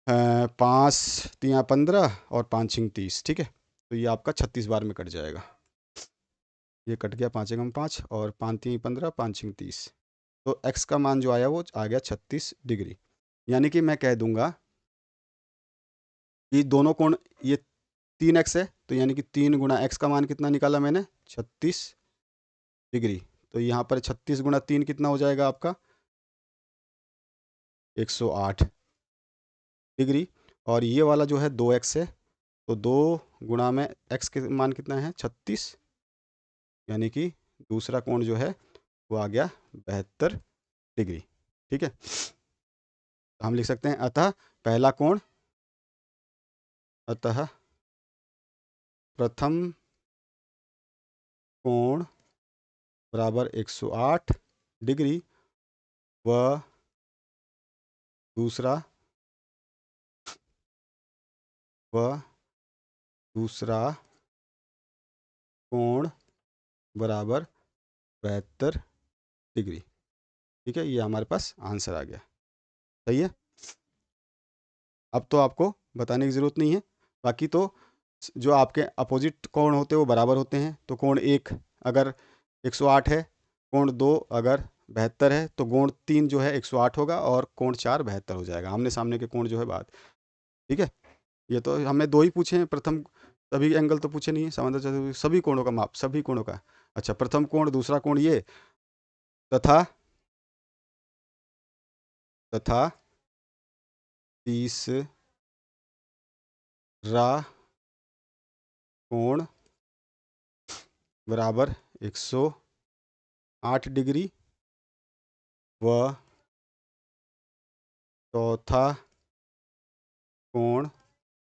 5×3=15 और 5×6=30। ठीक है, तो ये आपका 36 बार में कट जाएगा। ये कट गया, 5×5 और 5×3=15, 5×6=30। तो x का मान जो आया वो आ गया 36 डिग्री। यानी कि मैं कह दूंगा कि दोनों कोण, ये 3x है तो यानी कि 3 × x का मान कितना निकाला मैंने, 36 डिग्री। तो यहाँ पर 36 × 3 कितना हो जाएगा आपका, 108 डिग्री। और ये वाला जो है 2x है, तो 2 में x के मान कितना है, 36, यानी कि दूसरा कोण जो है वो आ गया 72 डिग्री। ठीक है, तो हम लिख सकते हैं अतः पहला कोण, अतः प्रथम कोण बराबर 108 डिग्री व दूसरा कोण बराबर 72 डिग्री। ठीक है, ये हमारे पास आंसर आ गया। सही है, अब तो आपको बताने की ज़रूरत नहीं है। बाकी तो जो आपके अपोजिट कोण होते हैं वो बराबर होते हैं। तो कोण 1 अगर 108 है, कोण 2 अगर 72 है, तो कोण 3 जो है 108 होगा और कोण 4 72 हो जाएगा। आमने सामने के कोण जो है बात। ठीक है, ये तो हमने 2 ही पूछे हैं, प्रथम सभी एंगल तो पूछे नहीं है, समांतर चतुर्भुज सभी कोणों का माप, सभी कोणों का। अच्छा, प्रथम कोण, दूसरा कोण ये, तथा तीसरा कोण बराबर 108 डिग्री व चौथा कोण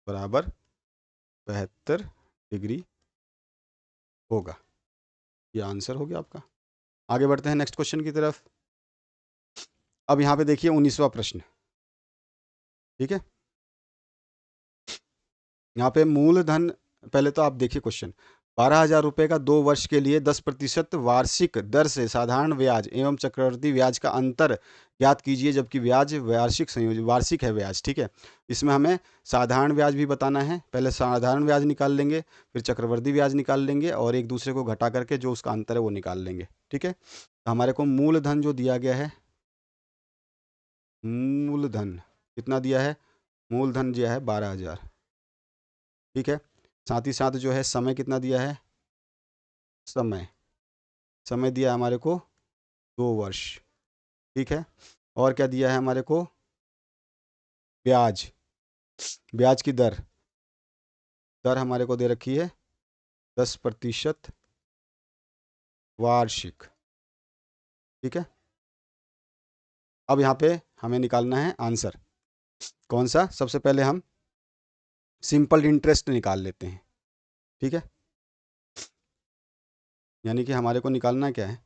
बराबर 72 डिग्री होगा। ये आंसर हो गया आपका। आगे बढ़ते हैं नेक्स्ट क्वेश्चन की तरफ। अब यहाँ पे देखिए 19वां प्रश्न। ठीक है, यहाँ पे मूलधन, पहले तो आप देखिए क्वेश्चन, 12,000 रुपये का 2 वर्ष के लिए 10% वार्षिक दर से साधारण ब्याज एवं चक्रवृद्धि ब्याज का अंतर ज्ञात कीजिए, जबकि ब्याज वार्षिक संयोजन वार्षिक है ब्याज। ठीक है, इसमें हमें साधारण ब्याज भी बताना है। पहले साधारण ब्याज निकाल लेंगे, फिर चक्रवृद्धि ब्याज निकाल लेंगे और एक दूसरे को घटा करके जो उसका अंतर है वो निकाल लेंगे। ठीक है, तो हमारे को मूलधन जो दिया गया है, मूलधन कितना दिया है, मूलधन दिया है 12,000। ठीक है, साथ ही साथ जो है समय कितना दिया है, समय दिया है हमारे को 2 वर्ष। ठीक है, और क्या दिया है हमारे को, ब्याज, ब्याज की दर हमारे को दे रखी है 10% वार्षिक। ठीक है, अब यहाँ पे हमें निकालना है आंसर। कौन सा, सबसे पहले हम सिंपल इंटरेस्ट निकाल लेते हैं। ठीक है, यानी कि हमारे को निकालना क्या है,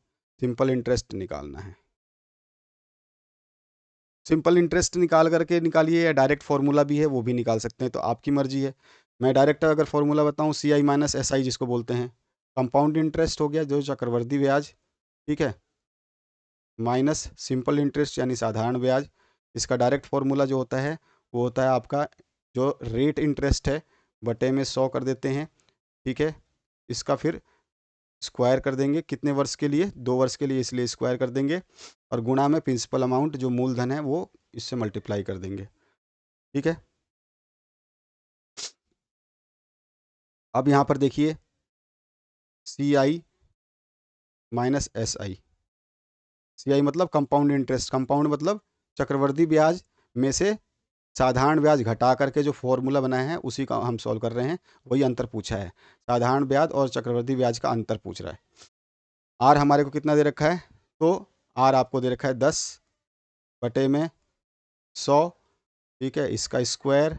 सिंपल इंटरेस्ट निकालना है। सिंपल इंटरेस्ट निकाल करके निकालिए या डायरेक्ट फार्मूला भी है वो भी निकाल सकते हैं, तो आपकी मर्जी है। मैं डायरेक्ट अगर फार्मूला बताऊं, CI माइनस SI जिसको बोलते हैं, कंपाउंड इंटरेस्ट हो गया जो चक्रवर्ती ब्याज, ठीक है, माइनस सिंपल इंटरेस्ट यानी साधारण ब्याज। इसका डायरेक्ट फार्मूला जो होता है वो होता है आपका जो रेट इंटरेस्ट है बटे में 100 कर देते हैं। ठीक है, इसका फिर स्क्वायर कर देंगे, कितने वर्ष के लिए, 2 वर्ष के लिए, इसलिए स्क्वायर कर देंगे और गुणा में प्रिंसिपल अमाउंट जो मूलधन है वो इससे मल्टीप्लाई कर देंगे। ठीक है, अब यहाँ पर देखिए CI माइनस SI। CI मतलब कंपाउंड इंटरेस्ट, कंपाउंड मतलब चक्रवर्ती ब्याज में से साधारण ब्याज घटा करके जो फॉर्मूला बनाया है उसी का हम सॉल्व कर रहे हैं, वही अंतर पूछा है। साधारण ब्याज और चक्रवर्ती ब्याज का अंतर पूछ रहा है। आर हमारे को कितना दे रखा है, तो आर आपको दे रखा है 10 बटे में 100, ठीक है, इसका स्क्वायर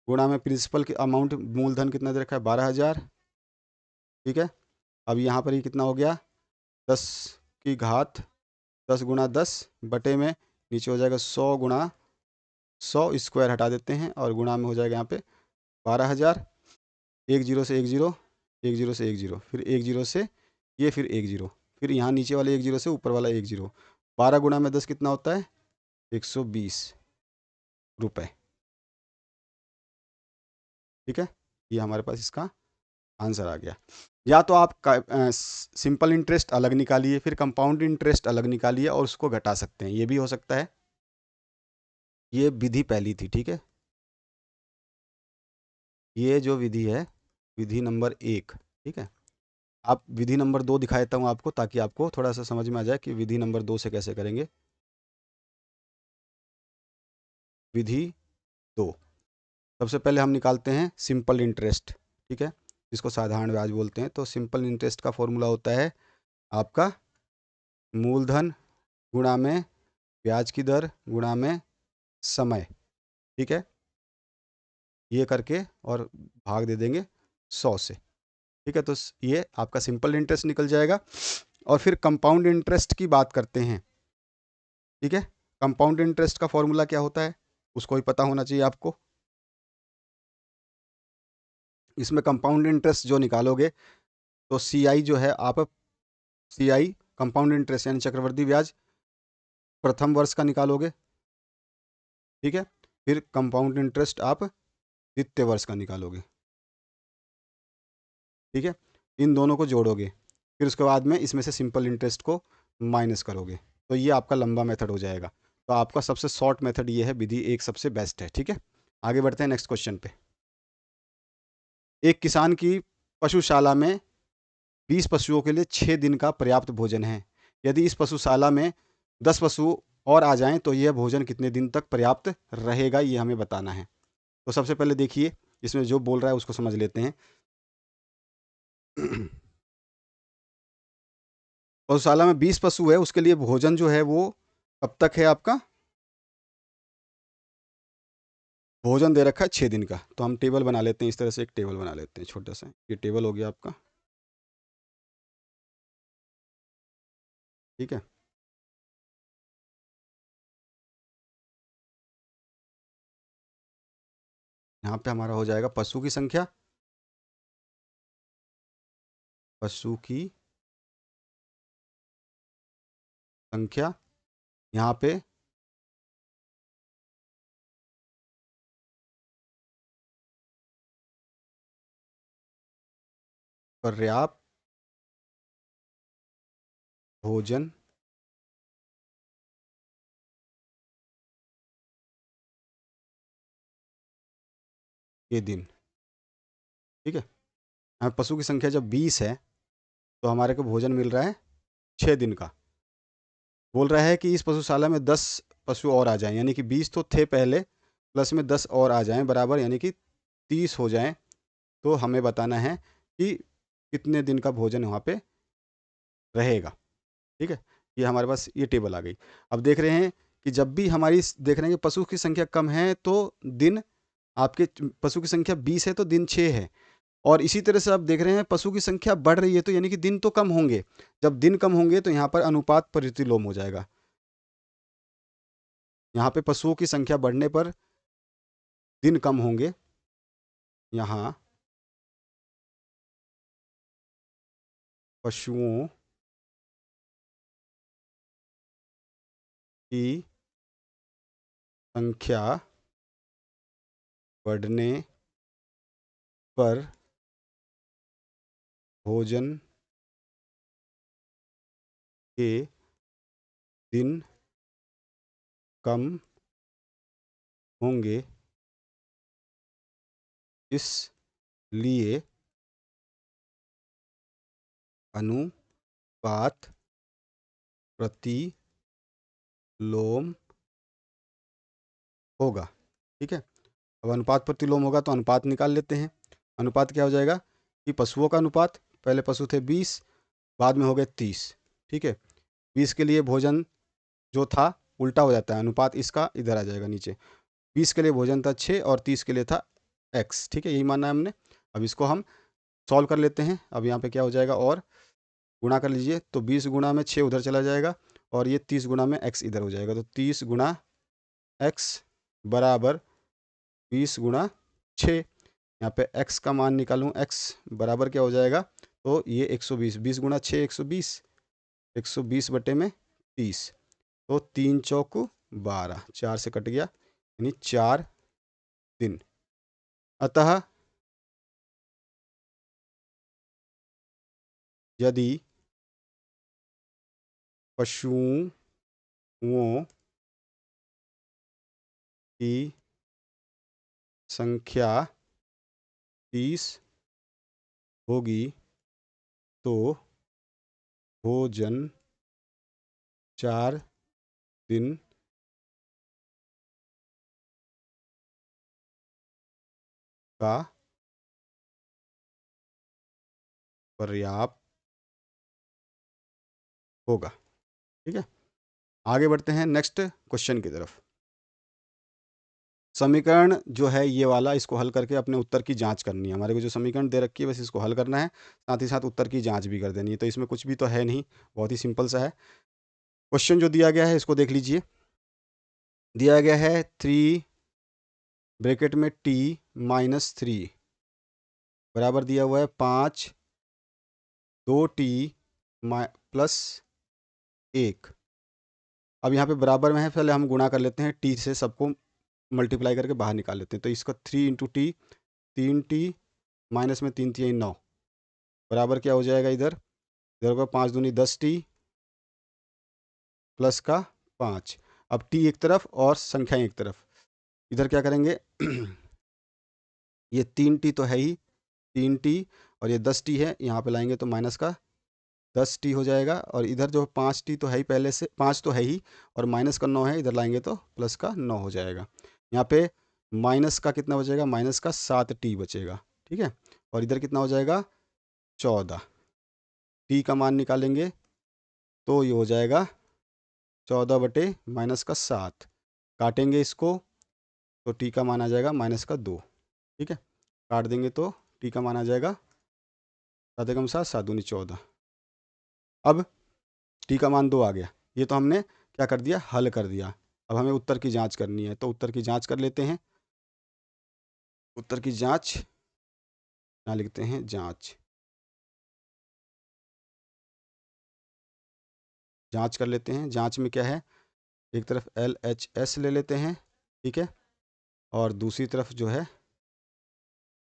गुणा में प्रिंसिपल की अमाउंट मूलधन कितना दे रखा है 12,000, ठीक है। अब यहाँ पर ये कितना हो गया 10 की घात 10 गुणा 10 बटे में नीचे हो जाएगा 100 गुणा 100, स्क्वायर हटा देते हैं और गुणा में हो जाएगा यहाँ पे 12,000, एक जीरो से एक जीरो, एक जीरो से एक जीरो, फिर एक जीरो से ये, फिर एक जीरो, फिर यहाँ नीचे वाले एक जीरो से ऊपर वाला एक जीरो, 12 गुणा में 10 कितना होता है 120 रुपये, ठीक है। ये हमारे पास इसका आंसर आ गया। या तो आप सिंपल इंटरेस्ट अलग निकालिए, फिर कंपाउंड इंटरेस्ट अलग निकालिए और उसको घटा सकते हैं, ये भी हो सकता है। ये विधि पहली थी, ठीक है। ये जो विधि है विधि नंबर 1, ठीक है। आप विधि नंबर 2 दिखा देता हूँ आपको, ताकि आपको थोड़ा सा समझ में आ जाए कि विधि नंबर 2 से कैसे करेंगे। विधि 2, सबसे पहले हम निकालते हैं सिंपल इंटरेस्ट, ठीक है, जिसको साधारण ब्याज बोलते हैं। तो सिंपल इंटरेस्ट का फॉर्मूला होता है आपका मूलधन गुणा में ब्याज की दर गुणा में समय, ठीक है, ये करके और भाग दे देंगे 100 से, ठीक है। तो ये आपका सिंपल इंटरेस्ट निकल जाएगा। और फिर कंपाउंड इंटरेस्ट की बात करते हैं, ठीक है। कंपाउंड इंटरेस्ट का फॉर्मूला क्या होता है उसको ही पता होना चाहिए आपको। इसमें कंपाउंड इंटरेस्ट जो निकालोगे तो सी आई जो है आप सी आई कंपाउंड इंटरेस्ट यानी चक्रवृद्धि ब्याज प्रथम वर्ष का निकालोगे, ठीक है। फिर कंपाउंड इंटरेस्ट आप द्वितीय वर्ष का निकालोगे, ठीक है। इन दोनों को जोड़ोगे, फिर उसके बाद में इसमें से सिंपल इंटरेस्ट को माइनस करोगे, तो ये आपका लंबा मेथड हो जाएगा। तो आपका सबसे शॉर्ट मेथड ये है, विधि 1 सबसे बेस्ट है, ठीक है। आगे बढ़ते हैं नेक्स्ट क्वेश्चन पे। एक किसान की पशुशाला में 20 पशुओं के लिए 6 दिन का पर्याप्त भोजन है। यदि इस पशुशाला में 10 पशु और आ जाएं तो यह भोजन कितने दिन तक पर्याप्त रहेगा, ये हमें बताना है। तो सबसे पहले देखिए इसमें जो बोल रहा है उसको समझ लेते हैं। पशुशाला में 20 पशु है, उसके लिए भोजन जो है वो कब तक है आपका, भोजन दे रखा है 6 दिन का। तो हम टेबल बना लेते हैं, इस तरह से एक टेबल बना लेते हैं छोटा सा, ये टेबल हो गया आपका, ठीक है। यहाँ पे हमारा हो जाएगा पशु की संख्या, पशु की संख्या, यहाँ पे पर्याप्त भोजन के दिन, ठीक है। यहाँ पशु की संख्या जब 20 है तो हमारे को भोजन मिल रहा है 6 दिन का। बोल रहा है कि इस पशुशाला में 10 पशु और आ जाएं, यानी कि 20 तो थे पहले, प्लस में 10 और आ जाएं बराबर, यानी कि 30 हो जाएं। तो हमें बताना है कि कितने दिन का भोजन वहाँ पे रहेगा, ठीक है। ये हमारे पास ये टेबल आ गई। अब देख रहे हैं कि जब भी हमारी देख रहे हैं कि पशु की संख्या कम है तो दिन, आपके पशु की संख्या 20 है तो दिन 6 है। और इसी तरह से आप देख रहे हैं पशु की संख्या बढ़ रही है तो यानी कि दिन तो कम होंगे। जब दिन कम होंगे तो यहाँ पर अनुपात प्रतिलोम हो जाएगा। यहाँ पे पशुओं की संख्या बढ़ने पर दिन कम होंगे, यहाँ पशुओं की संख्या बढ़ने पर भोजन के दिन कम होंगे, इसलिए अनुपात प्रतिलोम होगा, ठीक है। अब अनुपात प्रतिलोम होगा तो अनुपात निकाल लेते हैं। अनुपात क्या हो जाएगा कि पशुओं का अनुपात, पहले पशु थे 20, बाद में हो गए 30, ठीक है। 20 के लिए भोजन जो था उल्टा हो जाता है, अनुपात इसका इधर आ जाएगा नीचे। 20 के लिए भोजन था 6 और 30 के लिए था x, ठीक है, यही मानना है हमने। अब इसको हम सॉल्व कर लेते हैं। अब यहाँ पे क्या हो जाएगा, और गुणा कर लीजिए, तो 20 गुणा में 6 उधर चला जाएगा और ये 30 गुणा में x इधर हो जाएगा, तो 30 गुणा x बराबर 20 गुणा 6। यहाँ पे x का मान निकालूँ, x बराबर क्या हो जाएगा, तो ये 120, 20 गुणा 6 120, 120 बटे में 30, तो 3 चौकू 12, 4 से कट गया, यानी 4 दिन। अतः यदि पशुओं की संख्या 30 होगी तो भोजन 4 दिन का पर्याप्त होगा। ठीक है, आगे बढ़ते हैं नेक्स्ट क्वेश्चन की तरफ। समीकरण जो है ये वाला, इसको हल करके अपने उत्तर की जांच करनी है। हमारे को जो समीकरण दे रखी है बस इसको हल करना है, साथ ही साथ उत्तर की जांच भी कर देनी है। तो इसमें कुछ भी तो है नहीं, बहुत ही सिंपल सा है। क्वेश्चन जो दिया गया है इसको देख लीजिए। दिया गया है 3 ब्रैकेट में t माइनस 3 बराबर दिया हुआ है 5 2t प्लस 1। अब यहाँ पे बराबर में है, पहले हम गुणा कर लेते हैं, t से सबको मल्टीप्लाई करके बाहर निकाल लेते हैं। तो इसका 3 इंटू टी, 3t माइनस में 3 3 9 बराबर क्या हो जाएगा, इधर इधर होगा 5 दूनी 10t प्लस का 5। अब t एक तरफ और संख्याएं एक तरफ, इधर क्या करेंगे ये 3t तो है ही, 3t और ये 10t है, यहाँ पे लाएंगे तो माइनस का 10t हो जाएगा। और इधर जो 5t तो है ही, पहले से 5 तो है ही, और माइनस का 9 है, इधर लाएंगे तो प्लस का 9 हो जाएगा। यहाँ पे माइनस का कितना बचेगा, माइनस का 7t बचेगा। ठीक है, और इधर कितना हो जाएगा 14। t का मान निकालेंगे तो ये हो जाएगा 14 बटे माइनस का 7, काटेंगे इसको तो t का मान आ जाएगा माइनस का 2। ठीक है, काट देंगे तो t का मान आ जाएगा 7 एकम 7, 7 दूनी 14। अब t का मान 2 आ गया, ये तो हमने क्या कर दिया, हल कर दिया। अब हमें उत्तर की जांच करनी है, तो उत्तर की जांच कर लेते हैं। उत्तर की जांच यहाँ लिखते हैं, जांच जांच कर लेते हैं। जांच में क्या है, एक तरफ LHS ले लेते हैं, ठीक है, और दूसरी तरफ जो है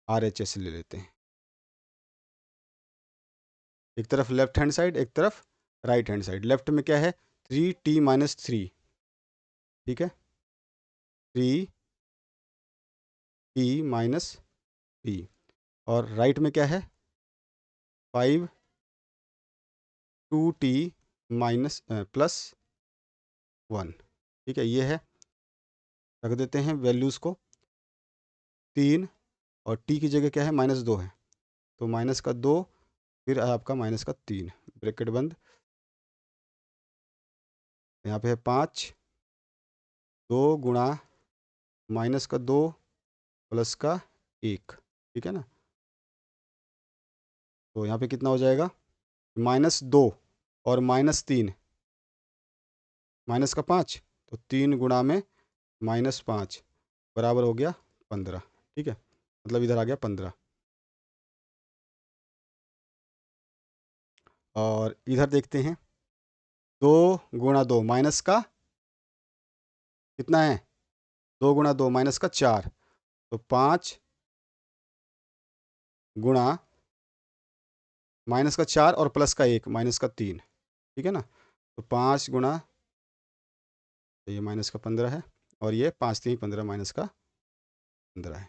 RHS ले लेते हैं। एक तरफ लेफ्ट हैंड साइड, एक तरफ राइट हैंड साइड। लेफ्ट में क्या है, 3t माइनस 3, ठीक है, 3t माइनस 3। और राइट में क्या है, 5 2t माइनस प्लस 1। ठीक है, ये है, रख देते हैं वैल्यूज़ को। 3 और t की जगह क्या है, -2 है, तो माइनस का 2, फिर आपका माइनस का 3, ब्रैकेट बंद। यहाँ पे है 5, 2 गुणा माइनस का 2 प्लस का 1, ठीक है ना। तो यहाँ पे कितना हो जाएगा, -2 और -3, माइनस का 5, तो 3 गुणा में -5 बराबर हो गया 15। ठीक है, मतलब इधर आ गया 15। और इधर देखते हैं, 2 गुणा 2 माइनस का कितना है, 2 गुणा 2 माइनस का 4, तो 5 गुणा माइनस का 4 और प्लस का 1 माइनस का 3, ठीक है ना। तो 5 गुणा, तो ये माइनस का 15 है, और ये 5 3 15 माइनस का 15 है।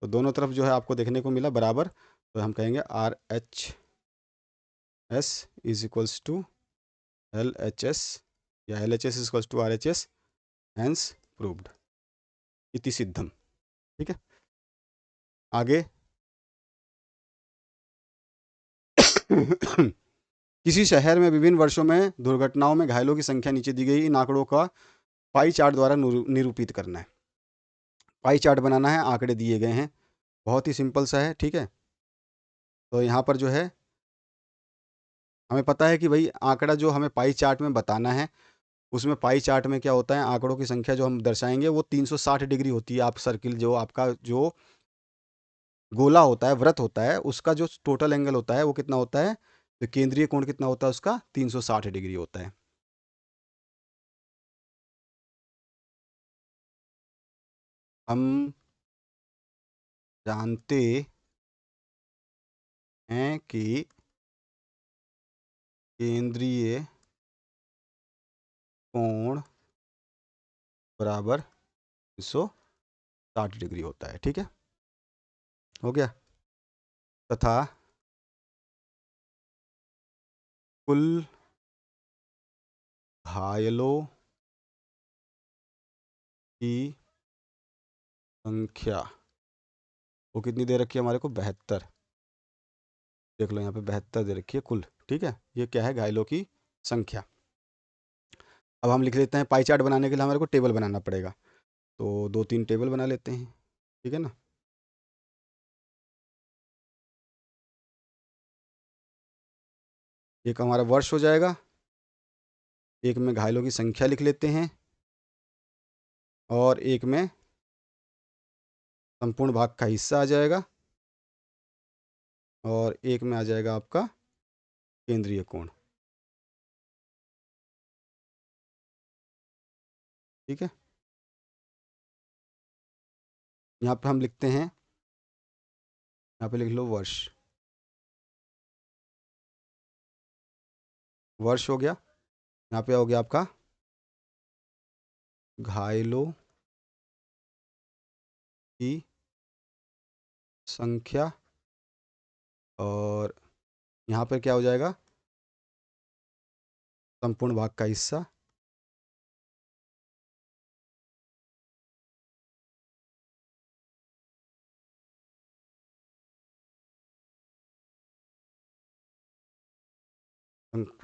तो दोनों तरफ जो है आपको देखने को मिला बराबर, तो हम कहेंगे RHS is equals to LHS, या LHS is equals to RHS, hence proved, इति सिद्धम। ठीक है, आगे किसी शहर में विभिन्न वर्षों में दुर्घटनाओं में घायलों की संख्या नीचे दी गई इन आंकड़ों का पाई चार्ट द्वारा निरूपित करना है। पाई चार्ट बनाना है, आंकड़े दिए गए हैं, बहुत ही सिंपल सा है, ठीक है। तो यहाँ पर जो है हमें पता है कि भाई आंकड़ा जो हमें पाई चार्ट में बताना है, उसमें पाई चार्ट में क्या होता है, आंकड़ों की संख्या जो हम दर्शाएंगे वो 360 डिग्री होती है। आप सर्किल जो आपका जो गोला होता है, वृत्त होता है, उसका जो टोटल एंगल होता है वो कितना होता है, तो केंद्रीय कोण कितना होता है उसका 360 डिग्री होता है। हम जानते हैं कि केंद्रीय कोण बराबर 360 डिग्री होता है, ठीक है, हो गया। तथा कुल घायलों की संख्या वो कितनी दे रखी है हमारे को, 72। देख लो यहाँ पे 72 दे रखी है कुल, ठीक है। ये क्या है, घायलों की संख्या। अब हम लिख लेते हैं, पाई चार्ट बनाने के लिए हमारे को टेबल बनाना पड़ेगा, तो 2-3 टेबल बना लेते हैं, ठीक है ना। एक हमारा वर्ष हो जाएगा, एक में घायलों की संख्या लिख लेते हैं, और एक में संपूर्ण भाग का हिस्सा आ जाएगा, और एक में आ जाएगा आपका केंद्रीय कोण, ठीक है। यहाँ पे हम लिखते हैं, यहाँ पे लिख लो वर्ष। वर्ष हो गया। यहाँ पे हो गया आपका घायलों की संख्या, और यहाँ पर क्या हो जाएगा, संपूर्ण भाग का हिस्सा,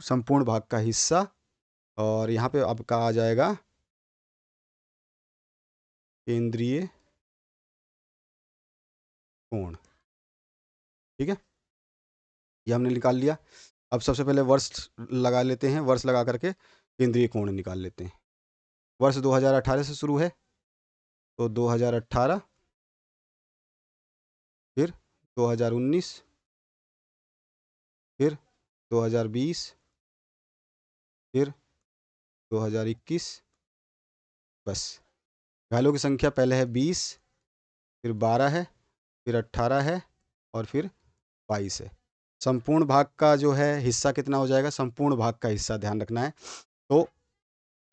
संपूर्ण भाग का हिस्सा, और यहाँ पे आपका आ जाएगा केंद्रीय कोण, ठीक है। ये हमने निकाल लिया। अब सबसे पहले वर्ष लगा लेते हैं, वर्ष लगा करके केंद्रीय कोण निकाल लेते हैं। वर्ष 2018 से शुरू है, तो 2018, फिर 2019, फिर 2020, फिर 2021, बस। घायलों की संख्या पहले है 20, फिर 12 है, फिर 18 है, और फिर 22 है। संपूर्ण भाग का जो है हिस्सा कितना हो जाएगा, संपूर्ण भाग का हिस्सा ध्यान रखना है। तो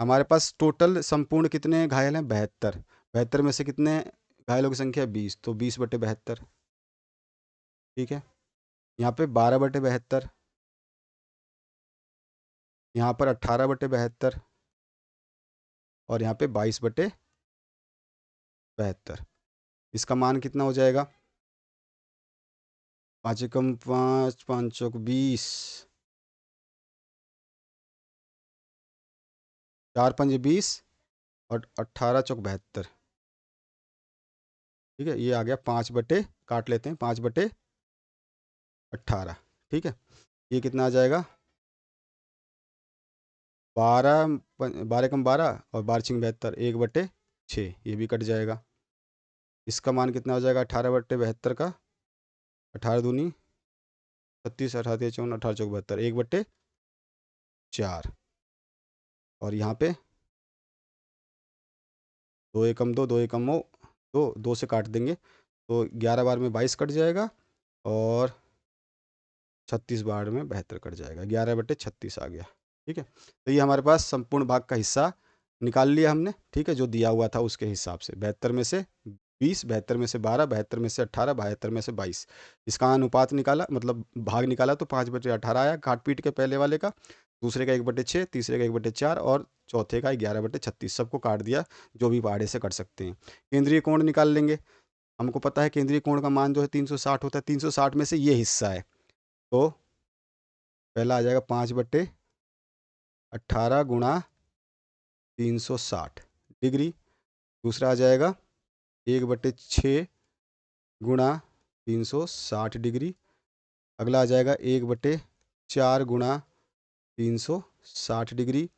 हमारे पास टोटल संपूर्ण कितने घायल हैं, 72। 72 में से कितने घायलों की संख्या 20, तो 20/72, ठीक है। यहाँ पे 12/72, यहाँ पर 18/72, और यहाँ पे 22/72। इसका मान कितना हो जाएगा, 5 एकम 5, 5 चौक 20, 4 पंजे 20, और 18 चौक 72, ठीक है। ये आ गया 5 काट लेते हैं, 5/18, ठीक है। ये कितना आ जाएगा, 12, 12 एकम 12, और 12×6 72, 1/6, ये भी कट जाएगा। इसका मान कितना हो जाएगा, 18/72 का, 18×2 36, 18×3 54, 18×4 72, 1/4, और यहाँ पे 2 एकम 2, 2 एकम 2, 2 से काट देंगे, तो 11 बार में 22 कट जाएगा, और 36 बार में 72 कट जाएगा, 11/36 आ गया, ठीक है। तो ये हमारे पास संपूर्ण भाग का हिस्सा निकाल लिया हमने, ठीक है, जो दिया हुआ था उसके हिसाब से। 72 में से 20, 72 में से 12, 72 में से 18, 72 में से 22, इसका अनुपात निकाला, मतलब भाग निकाला, तो 5/18 आया काट पीट के, पहले वाले का, दूसरे का 1/6, तीसरे का 1/4, और चौथे का 11/36, सबको काट दिया, जो भी पहाड़े से कट सकते हैं। केंद्रीय कोण निकाल लेंगे। हमको पता है केंद्रीय कोण का मान जो है 360 होता है, 360 में से ये हिस्सा है, तो पहला आ जाएगा 5/18 गुणा 360 डिग्री। दूसरा आ जाएगा 1/6 गुणा 360 डिग्री। अगला आ जाएगा 1/4 गुणा 360 डिग्री।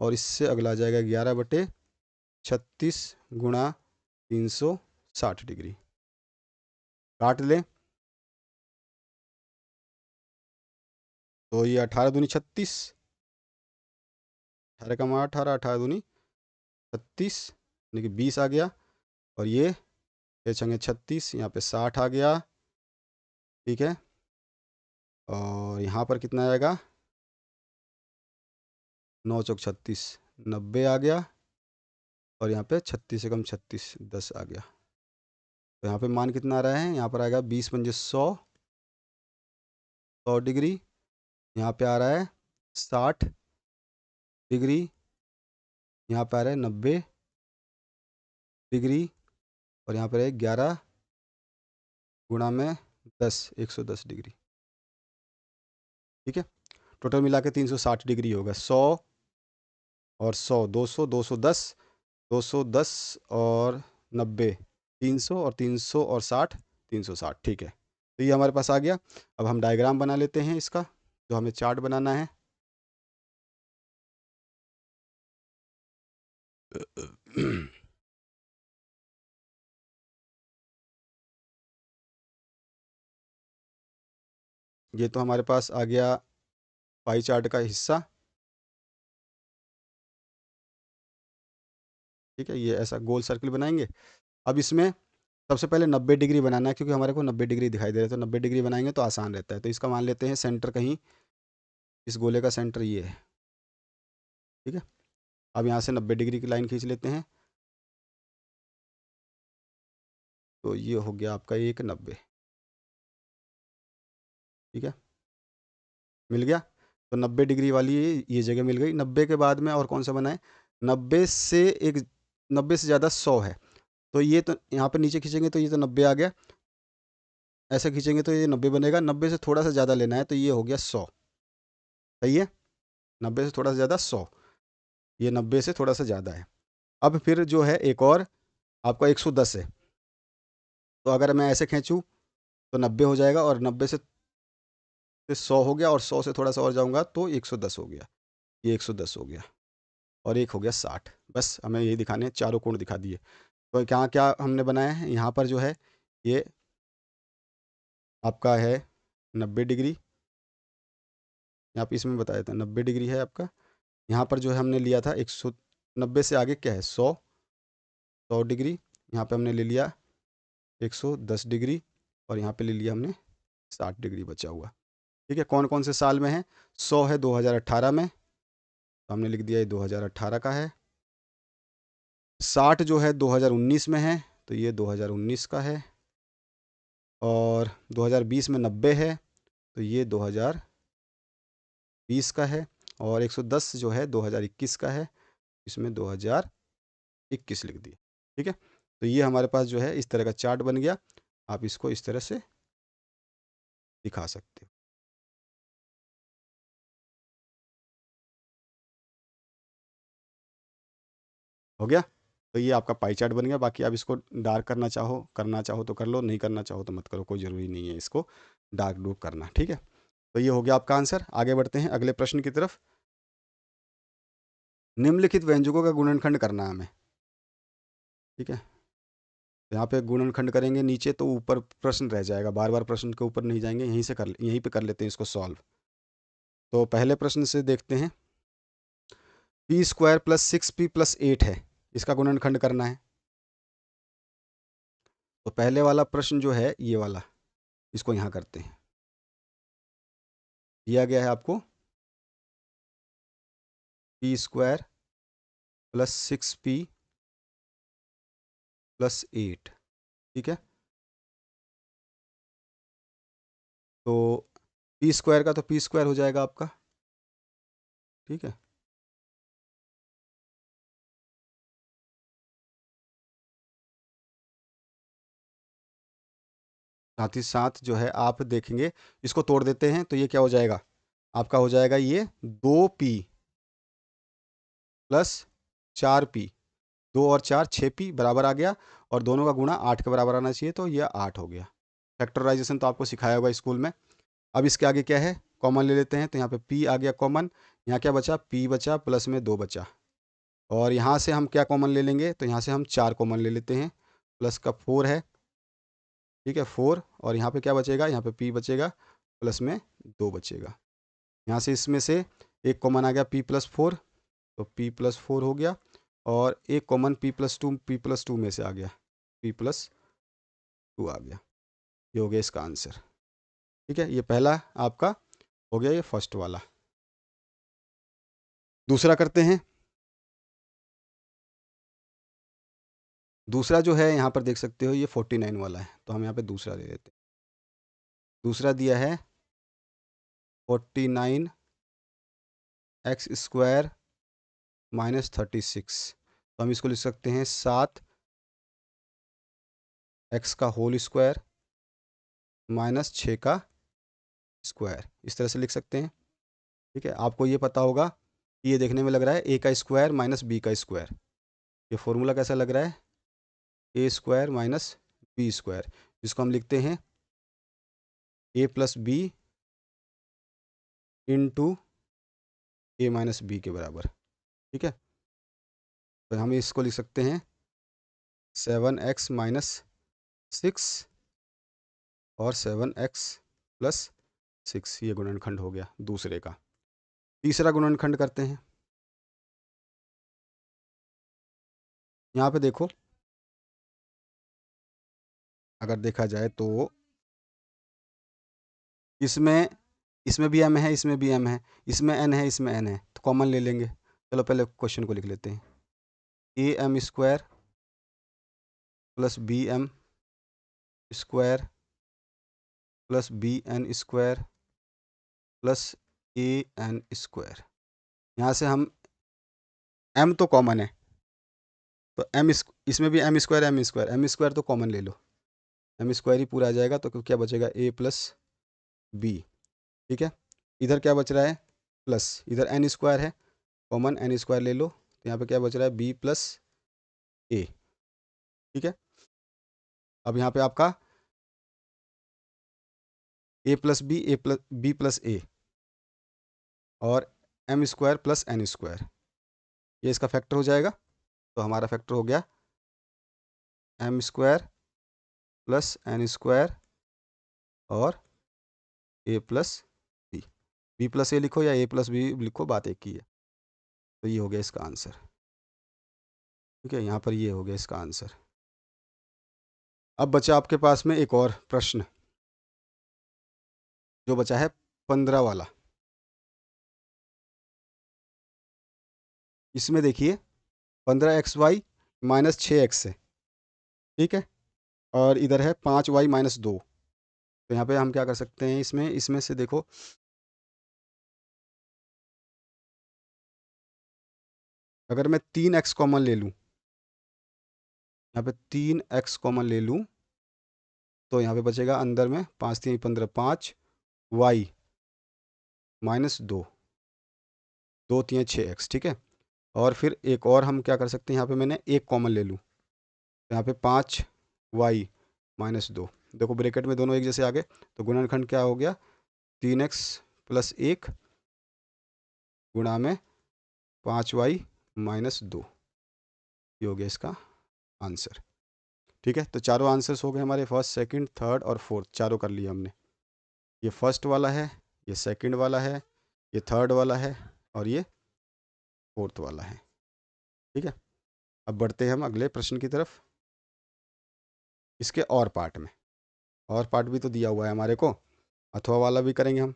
और इससे अगला आ जाएगा 11/36 गुणा 360 डिग्री। काट लें तो ये 18×2 = 36, 18 का मान 18, 18×2 = 36, यानी कि 20 आ गया। और ये 6×6 = 36, यहाँ पे 60 आ गया। ठीक है, और यहाँ पर कितना आएगा, 9×4 = 36, 90 आ गया। और यहाँ पे 36 से कम 36, 10 आ गया। तो यहाँ पे मान कितना आ रहा है, यहाँ पर आएगा 20×100, 100 डिग्री। यहाँ पे आ रहा है 60 डिग्री। यहाँ पे आ रहा है 90 डिग्री। और यहाँ पर है 11 गुणा में 10, 110 डिग्री। ठीक है, टोटल मिला के 360 डिग्री होगा। 100 और 100, 200, 210, 210 और 90, 300, और 300 और 60, 360। ठीक है, तो ये हमारे पास आ गया। अब हम डायग्राम बना लेते हैं इसका, जो हमें चार्ट बनाना है। ये तो हमारे पास आ गया पाई चार्ट का हिस्सा। ठीक है, ये ऐसा गोल सर्कल बनाएंगे। अब इसमें सबसे पहले 90 डिग्री बनाना है, क्योंकि हमारे को 90 डिग्री दिखाई दे रहा है, तो 90 डिग्री बनाएंगे तो आसान रहता है। तो इसका मान लेते हैं सेंटर कहीं, इस गोले का सेंटर ये है। ठीक है, अब यहाँ से 90 डिग्री की लाइन खींच लेते हैं। तो ये हो गया आपका 1, 90। ठीक है, मिल गया। तो 90 डिग्री वाली ये जगह मिल गई। 90 के बाद में और कौन सा बना है, 90 से एक, 90 से ज़्यादा 100 है। तो ये तो यहाँ पे नीचे खींचेंगे तो ये तो 90 आ गया। ऐसे खींचेंगे तो ये 90 बनेगा। 90 से थोड़ा सा ज़्यादा लेना है, तो ये हो गया 100। सही है, 90 से थोड़ा सा ज़्यादा 100, ये 90 से थोड़ा सा ज़्यादा है। अब फिर जो है एक और आपका 110 है। तो अगर मैं ऐसे खींचूँ तो 90 हो जाएगा, और 90 से 100 हो गया, और 100 से थोड़ा सा और जाऊँगा तो 110 हो गया। ये 110 हो गया, और एक हो गया 60। बस हमें यही दिखाने हैं, चारों कोण दिखा दिए। तो क्या क्या हमने बनाया है, यहाँ पर जो है ये आपका है 90 डिग्री। यहाँ पे इसमें बताया था 90 डिग्री है आपका। यहाँ पर जो है हमने लिया था 190 से आगे क्या है, 100, 100 डिग्री। यहाँ पे हमने ले लिया 110 डिग्री, और यहाँ पे ले लिया हमने 60 डिग्री बचा हुआ। ठीक है, कौन कौन से साल में है, 100 है 2018 में, तो हमने लिख दिया ये 2018 का है। 60 जो है 2019 में है, तो ये 2019 का है। और 2020 में 90 है, तो ये 2020 का है। और 110 जो है 2021 का है, इसमें 2021 लिख दिया। ठीक है, तो ये हमारे पास जो है इस तरह का चार्ट बन गया। आप इसको इस तरह से दिखा सकते हो गया। तो ये आपका पाई चार्ट बन गया। बाकी आप इसको डार्क करना चाहो तो कर लो, नहीं करना चाहो तो मत करो, कोई ज़रूरी नहीं है इसको डार्क डूक करना। ठीक है, तो ये हो गया आपका आंसर। आगे बढ़ते हैं अगले प्रश्न की तरफ। निम्नलिखित व्यंजकों का गुणनखंड करना है हमें। ठीक है, तो यहाँ पे गुणनखंड करेंगे, नीचे तो ऊपर प्रश्न रह जाएगा, बार बार प्रश्न के ऊपर नहीं जाएंगे, यहीं पे कर लेते हैं इसको सॉल्व। तो पहले प्रश्न से देखते हैं। p² + 6p + 8 है, इसका गुणनखंड करना है। तो पहले वाला प्रश्न जो है ये वाला, इसको यहाँ करते हैं। दिया गया है आपको p² + 6p + 8। ठीक है, तो p² का तो p² हो जाएगा आपका। ठीक है, साथ ही साथ जो है आप देखेंगे, इसको तोड़ देते हैं तो ये क्या हो जाएगा, आपका हो जाएगा ये 2p प्लस 4p, 2 और 4 6p बराबर आ गया, और दोनों का गुणा 8 के बराबर आना चाहिए, तो यह 8 हो गया। फैक्टराइजेशन तो आपको सिखाया होगा स्कूल में। अब इसके आगे क्या है, कॉमन ले लेते हैं, तो यहाँ पे p आ गया कॉमन, यहाँ क्या बचा, p बचा प्लस में 2 बचा, और यहाँ से हम क्या कॉमन ले लेंगे, तो यहाँ से हम 4 कॉमन ले लेते हैं, प्लस का 4 है, ठीक है 4, और यहाँ पे क्या बचेगा, यहाँ पे p बचेगा प्लस में 2 बचेगा। यहाँ से इसमें से एक कॉमन आ गया p+4, तो p+4 हो गया, और एक कॉमन p+2 में से आ गया, p+2 आ गया। ये हो गया इसका आंसर। ठीक है, ये पहला आपका हो गया, ये फर्स्ट वाला। दूसरा करते हैं। दूसरा जो है यहाँ पर देख सकते हो, ये 49 वाला है, तो हम यहाँ पे दूसरा ले लेते हैं। दूसरा दिया है 49 एक्स स्क्वायर माइनस 36, तो हम इसको लिख सकते हैं 7 एक्स का होल स्क्वायर माइनस 6 का स्क्वायर, इस तरह से लिख सकते हैं। ठीक है, आपको ये पता होगा कि ये देखने में लग रहा है ए का स्क्वायर माइनस बी का स्क्वायर। ये फॉर्मूला कैसा लग रहा है, ए स्क्वायर माइनस बी स्क्वायर, जिसको हम लिखते हैं ए प्लस बी इंटू ए माइनस बी के बराबर। ठीक है, तो हम इसको लिख सकते हैं 7x-6 और 7x+6, ये गुणनखंड हो गया दूसरे का। तीसरा गुणनखंड करते हैं। यहाँ पे देखो, अगर देखा जाए तो इसमें इसमें भी m है, इसमें भी m है, इसमें n है, इसमें n है, तो कॉमन ले लेंगे। चलो पहले क्वेश्चन को लिख लेते हैं, am² plus bm square plus bn² plus an square. यहाँ से हम m तो कॉमन है, तो इसमें भी m² तो कॉमन ले लो, m² ही पूरा आ जाएगा, तो क्या बचेगा a प्लस बी। ठीक है, इधर क्या बच रहा है, प्लस, इधर n² है, कॉमन n² ले लो, तो यहाँ पे क्या बच रहा है, b प्लस ए। ठीक है, अब यहाँ पे आपका b प्लस ए और m² प्लस n², ये इसका फैक्टर हो जाएगा, तो हमारा फैक्टर हो गया m² प्लस n² और a plus B. B plus A लिखो या a प्लस बी लिखो, बात एक ही है। तो ये हो गया इसका आंसर। ठीक है, यहाँ पर ये हो गया इसका आंसर। अब बचा आपके पास में एक और प्रश्न, जो बचा है 15 वाला। इसमें देखिए 15xy माइनस 6x है, ठीक है, और इधर है 5y-2। तो यहाँ पे हम क्या कर सकते हैं, इसमें इसमें से देखो, अगर मैं 3x कॉमन ले लूँ, यहाँ पे 3x कॉमन ले लूँ, तो यहाँ पे बचेगा अंदर में 5×3=15, 5y-2, 2×3=6x। ठीक है, और फिर एक और हम क्या कर सकते हैं, यहाँ पे मैंने एक कॉमन ले लूँ, तो यहाँ पे 5y-2, देखो ब्रैकेट में दोनों एक जैसे आ गए, तो गुणनखंड क्या हो गया, 3x+1 गुणा में 5y-2, ये हो गया इसका आंसर। ठीक है, तो चारों आंसर्स हो गए हमारे, फर्स्ट सेकंड थर्ड और फोर्थ, चारों कर लिए हमने। ये फर्स्ट वाला है, ये सेकंड वाला है, ये थर्ड वाला है, और ये फोर्थ वाला है। ठीक है, अब बढ़ते हैं हम अगले प्रश्न की तरफ, इसके और पार्ट में। और पार्ट भी तो दिया हुआ है हमारे को, अथवा वाला भी करेंगे हम।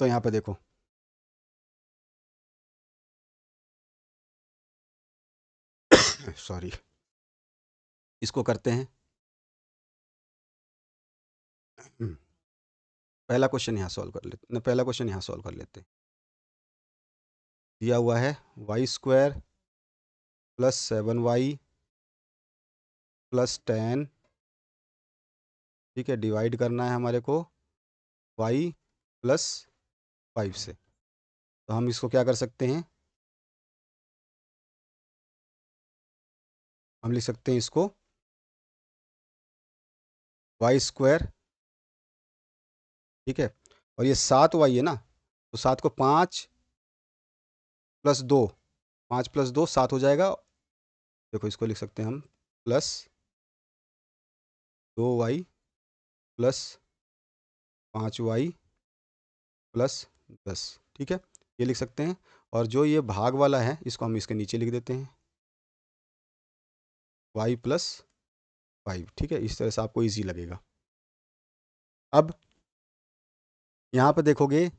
तो यहाँ पे देखो, सॉरी, इसको करते हैं। पहला क्वेश्चन यहाँ सॉल्व कर लेते, पहला क्वेश्चन यहाँ सॉल्व कर लेते हैं। दिया हुआ है y² प्लस 7y प्लस 10, ठीक है, डिवाइड करना है हमारे को y प्लस 5 से। तो हम इसको क्या कर सकते हैं, हम लिख सकते हैं इसको वाई स्क्वायर, ठीक है। और ये 7y है ना, तो 7 को 5 + 2, 5 + 2 7 हो जाएगा। देखो इसको लिख सकते हैं हम +2y +5y +10, ठीक है, ये लिख सकते हैं। और जो ये भाग वाला है इसको हम इसके नीचे लिख देते हैं y +5, ठीक है। इस तरह से आपको इजी लगेगा। अब यहाँ पे देखोगे कि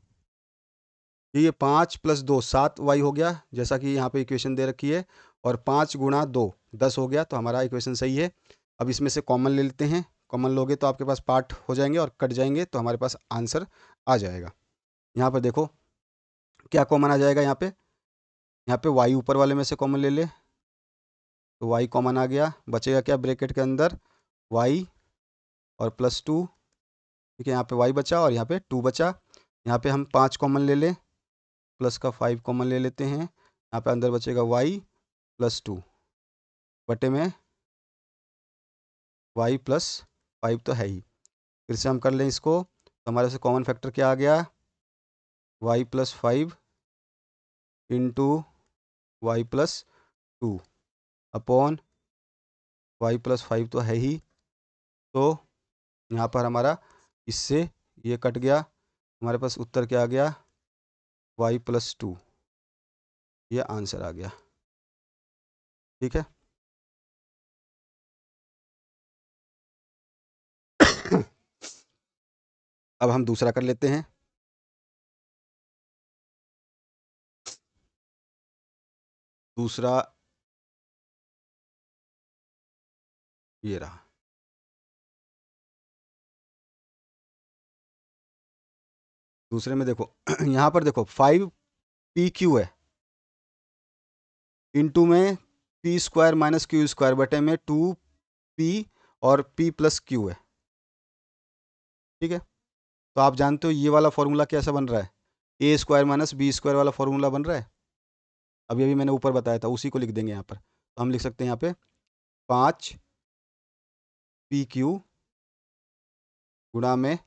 ये 5 + 2 7y हो गया, जैसा कि यहाँ पे इक्वेशन दे रखी है, और 5 × 2 10 हो गया, तो हमारा इक्वेशन सही है। अब इसमें से कॉमन ले लेते हैं, कॉमन लोगे तो आपके पास पार्ट हो जाएंगे और कट जाएंगे, तो हमारे पास आंसर आ जाएगा। यहाँ पर देखो क्या कॉमन आ जाएगा, यहाँ पे y ऊपर वाले में से कॉमन ले ले, तो y कॉमन आ गया, बचेगा क्या ब्रैकेट के अंदर, y और +2, ठीक है। यहाँ पे y बचा और यहाँ पे 2 बचा। यहाँ पे हम 5 कॉमन ले लें, प्लस का 5 कॉमन ले लेते हैं, यहाँ पे अंदर बचेगा y +2 बटे में y +5 तो है ही। फिर से हम कर लें इसको, तो हमारे से कॉमन फैक्टर क्या आ गया, y +5 × y +2 अपॉन y +5 तो है ही। तो यहाँ पर हमारा इससे ये कट गया, हमारे पास उत्तर क्या आ गया, y +2, ये आंसर आ गया, ठीक है। अब हम दूसरा कर लेते हैं। दूसरा ये रहा, दूसरे में देखो यहाँ पर देखो 5pq है, इंटू में p² - q² बटे में 2p और p+q है, ठीक है। तो आप जानते हो ये वाला फॉर्मूला कैसा बन रहा है, a² - b² वाला फॉर्मूला बन रहा है। अभी अभी मैंने ऊपर बताया था, उसी को लिख देंगे यहाँ पर। तो हम लिख सकते हैं यहाँ पे 5pq गुणा में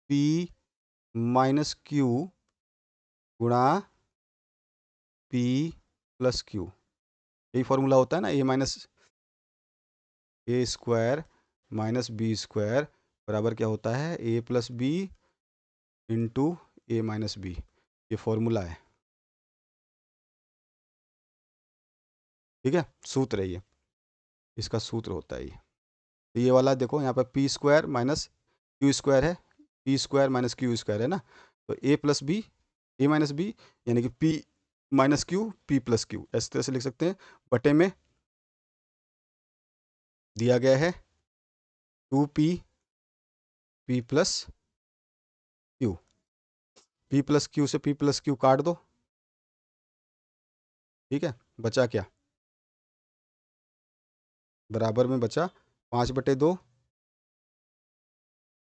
p - q गुणा p+q, यही फॉर्मूला होता है ना, a² - b² बराबर क्या होता है, a+b इंटू a-b, ये फॉर्मूला है, ठीक है। सूत्र है ये, इसका सूत्र होता है ये। तो ये वाला देखो यहाँ पर p² - q² है, p² - q² है ना, तो a+b a-b यानी कि p-q p+q, इस तरह से लिख सकते हैं, बटे में दिया गया है 2p p+q, p+q से p+q काट दो, ठीक है। बचा क्या, बराबर में बचा 5/2,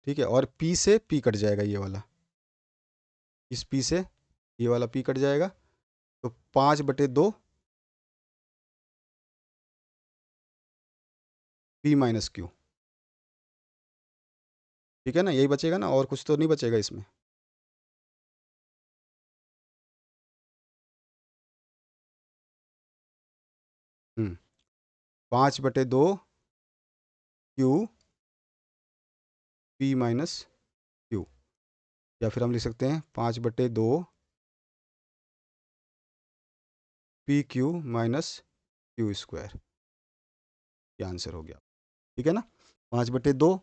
ठीक है। और p से p कट जाएगा, ये वाला, इस p से ये वाला p कट जाएगा, तो 5/2 p-q, ठीक है ना, यही बचेगा ना, और कुछ तो नहीं बचेगा इसमें। 5/2 q p-q, या फिर हम लिख सकते हैं 5/2 p-q², ये आंसर हो गया, ठीक है ना। 5/2,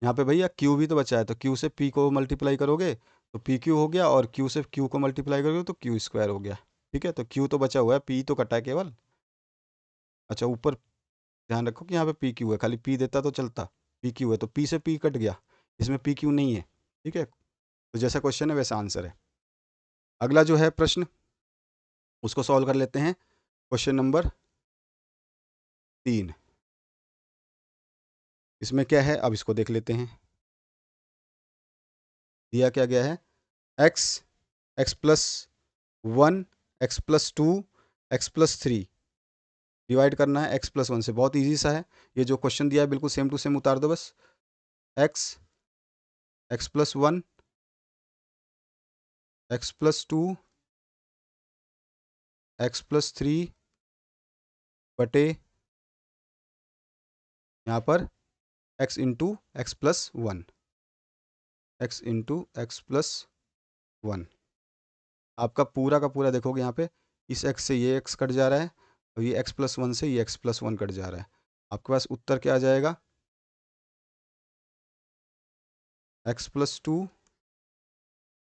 यहाँ पे भैया q भी तो बचा है, तो q से p को मल्टीप्लाई करोगे तो pq हो गया, और q से q को मल्टीप्लाई करोगे तो q² हो गया, ठीक है। तो q तो बचा हुआ है, p तो कटा है केवल। अच्छा, ऊपर ध्यान रखो कि यहाँ पे pq है, खाली p देता तो चलता, pq है तो p से p कट गया, इसमें pq नहीं है, ठीक है। तो जैसा क्वेश्चन है वैसा आंसर है। अगला जो है प्रश्न, उसको सॉल्व कर लेते हैं। क्वेश्चन नंबर 3, इसमें क्या है अब इसको देख लेते हैं। दिया क्या गया है, x, x plus 1, x plus 2, x plus 3, divide करना है एक्स प्लस 1 से। बहुत ईजी सा है, ये जो क्वेश्चन दिया है बिल्कुल सेम टू सेम उतार दो बस। X, x plus 1, x plus 2, x plus 3 बटे यहाँ पर x into x plus 1, x into x plus 1। आपका पूरा का पूरा देखोगे यहाँ पे, इस एक्स से ये एक्स कट जा रहा है और ये एक्स प्लस 1 से ये एक्स प्लस 1 कट जा रहा है। आपके पास उत्तर क्या आ जाएगा, x plus 2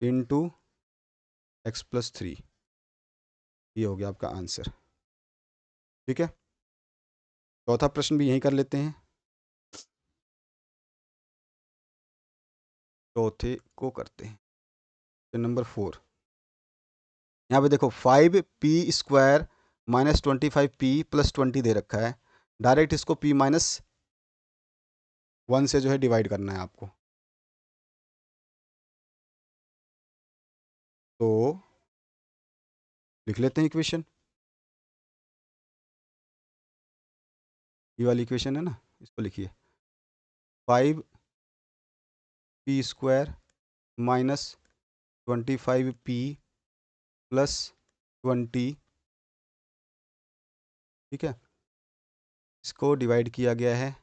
into x plus 3, ये हो गया आपका आंसर। ठीक है, चौथा प्रश्न भी यहीं कर लेते हैं, चौथे को करते हैं। नंबर 4, यहाँ पे देखो 5p² माइनस 25p प्लस 20 दे रखा है। डायरेक्ट इसको p माइनस 1 से जो है डिवाइड करना है आपको। तो लिख लेते हैं इक्वेशन, ये वाली इक्वेशन है ना, इसको लिखिए, 5p² माइनस 25p प्लस 20, ठीक है, इसको डिवाइड किया गया है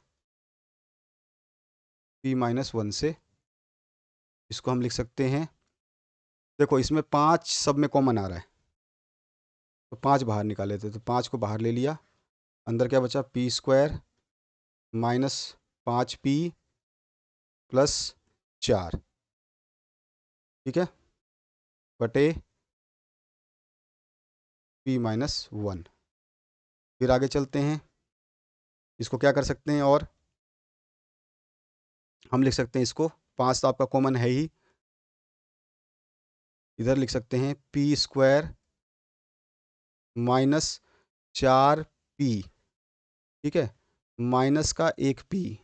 p माइनस 1 से। इसको हम लिख सकते हैं, देखो इसमें 5 सब में कॉमन आ रहा है, तो 5 बाहर निकाले थे, तो 5 को बाहर ले लिया, अंदर क्या बचा, p² माइनस 5p प्लस 4, ठीक है, बटे p माइनस 1। फिर आगे चलते हैं, इसको क्या कर सकते हैं, और हम लिख सकते हैं इसको, 5 तो आपका कॉमन है ही, इधर लिख सकते हैं p² माइनस 4p, ठीक है, माइनस का 1p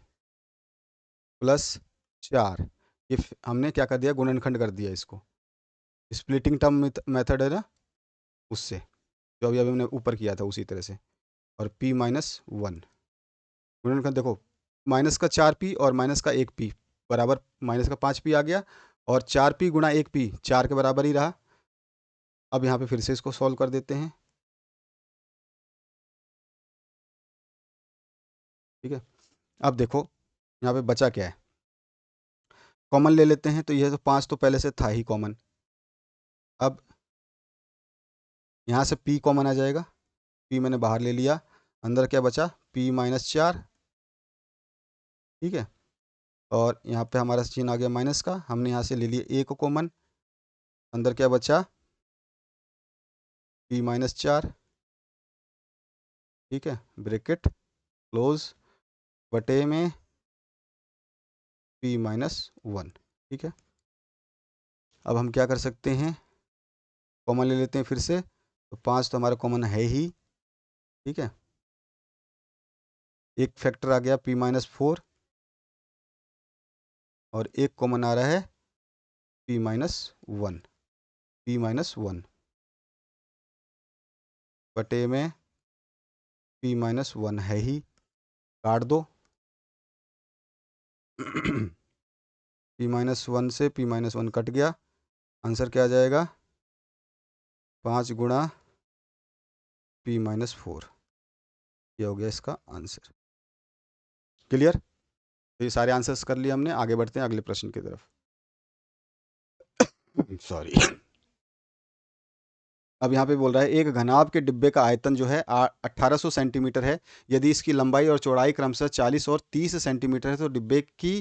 प्लस 4। ये हमने क्या कर दिया, गुणनखंड कर दिया इसको, स्प्लिटिंग टर्म मेथड है ना, उससे जो अभी अभी हमने ऊपर किया था उसी तरह से। और p माइनस 1 गुणनखंड देखो, माइनस का 4p और माइनस का 1p बराबर माइनस का 5p आ गया, और 4p गुणा 1p 4 के बराबर ही रहा। अब यहाँ पे फिर से इसको सॉल्व कर देते हैं, ठीक है। अब देखो यहाँ पे बचा क्या है, कॉमन ले लेते हैं, तो यह तो 5 तो पहले से था ही कॉमन। अब यहाँ से p कॉमन आ जाएगा, p मैंने बाहर ले लिया, अंदर क्या बचा, p माइनस 4, ठीक है, और यहाँ पे हमारा चिन्ह आ गया माइनस का, हमने यहाँ से ले लिया a को कॉमन, अंदर क्या बचा, p माइनस 4, ठीक है, ब्रैकेट क्लोज, बटे में p माइनस 1, ठीक है। अब हम क्या कर सकते हैं, कॉमन ले लेते हैं फिर से, तो 5 तो हमारा कॉमन है ही, ठीक है, एक फैक्टर आ गया p माइनस 4, और एक कॉमन आ रहा है p माइनस 1, p माइनस 1 बटे में p माइनस 1 है ही, काट दो p माइनस 1 से p माइनस 1 कट गया, आंसर क्या आ जाएगा, 5 गुणा p माइनस 4, ये हो गया इसका आंसर। क्लियर, तो ये सारे आंसर्स कर लिए हमने, आगे बढ़ते हैं अगले प्रश्न की तरफ। सॉरी, अब यहाँ पे बोल रहा है एक घनाभ के डिब्बे का आयतन जो है 1800 सेंटीमीटर है, यदि इसकी लंबाई और चौड़ाई क्रमशः 40 और 30 सेंटीमीटर है, तो डिब्बे की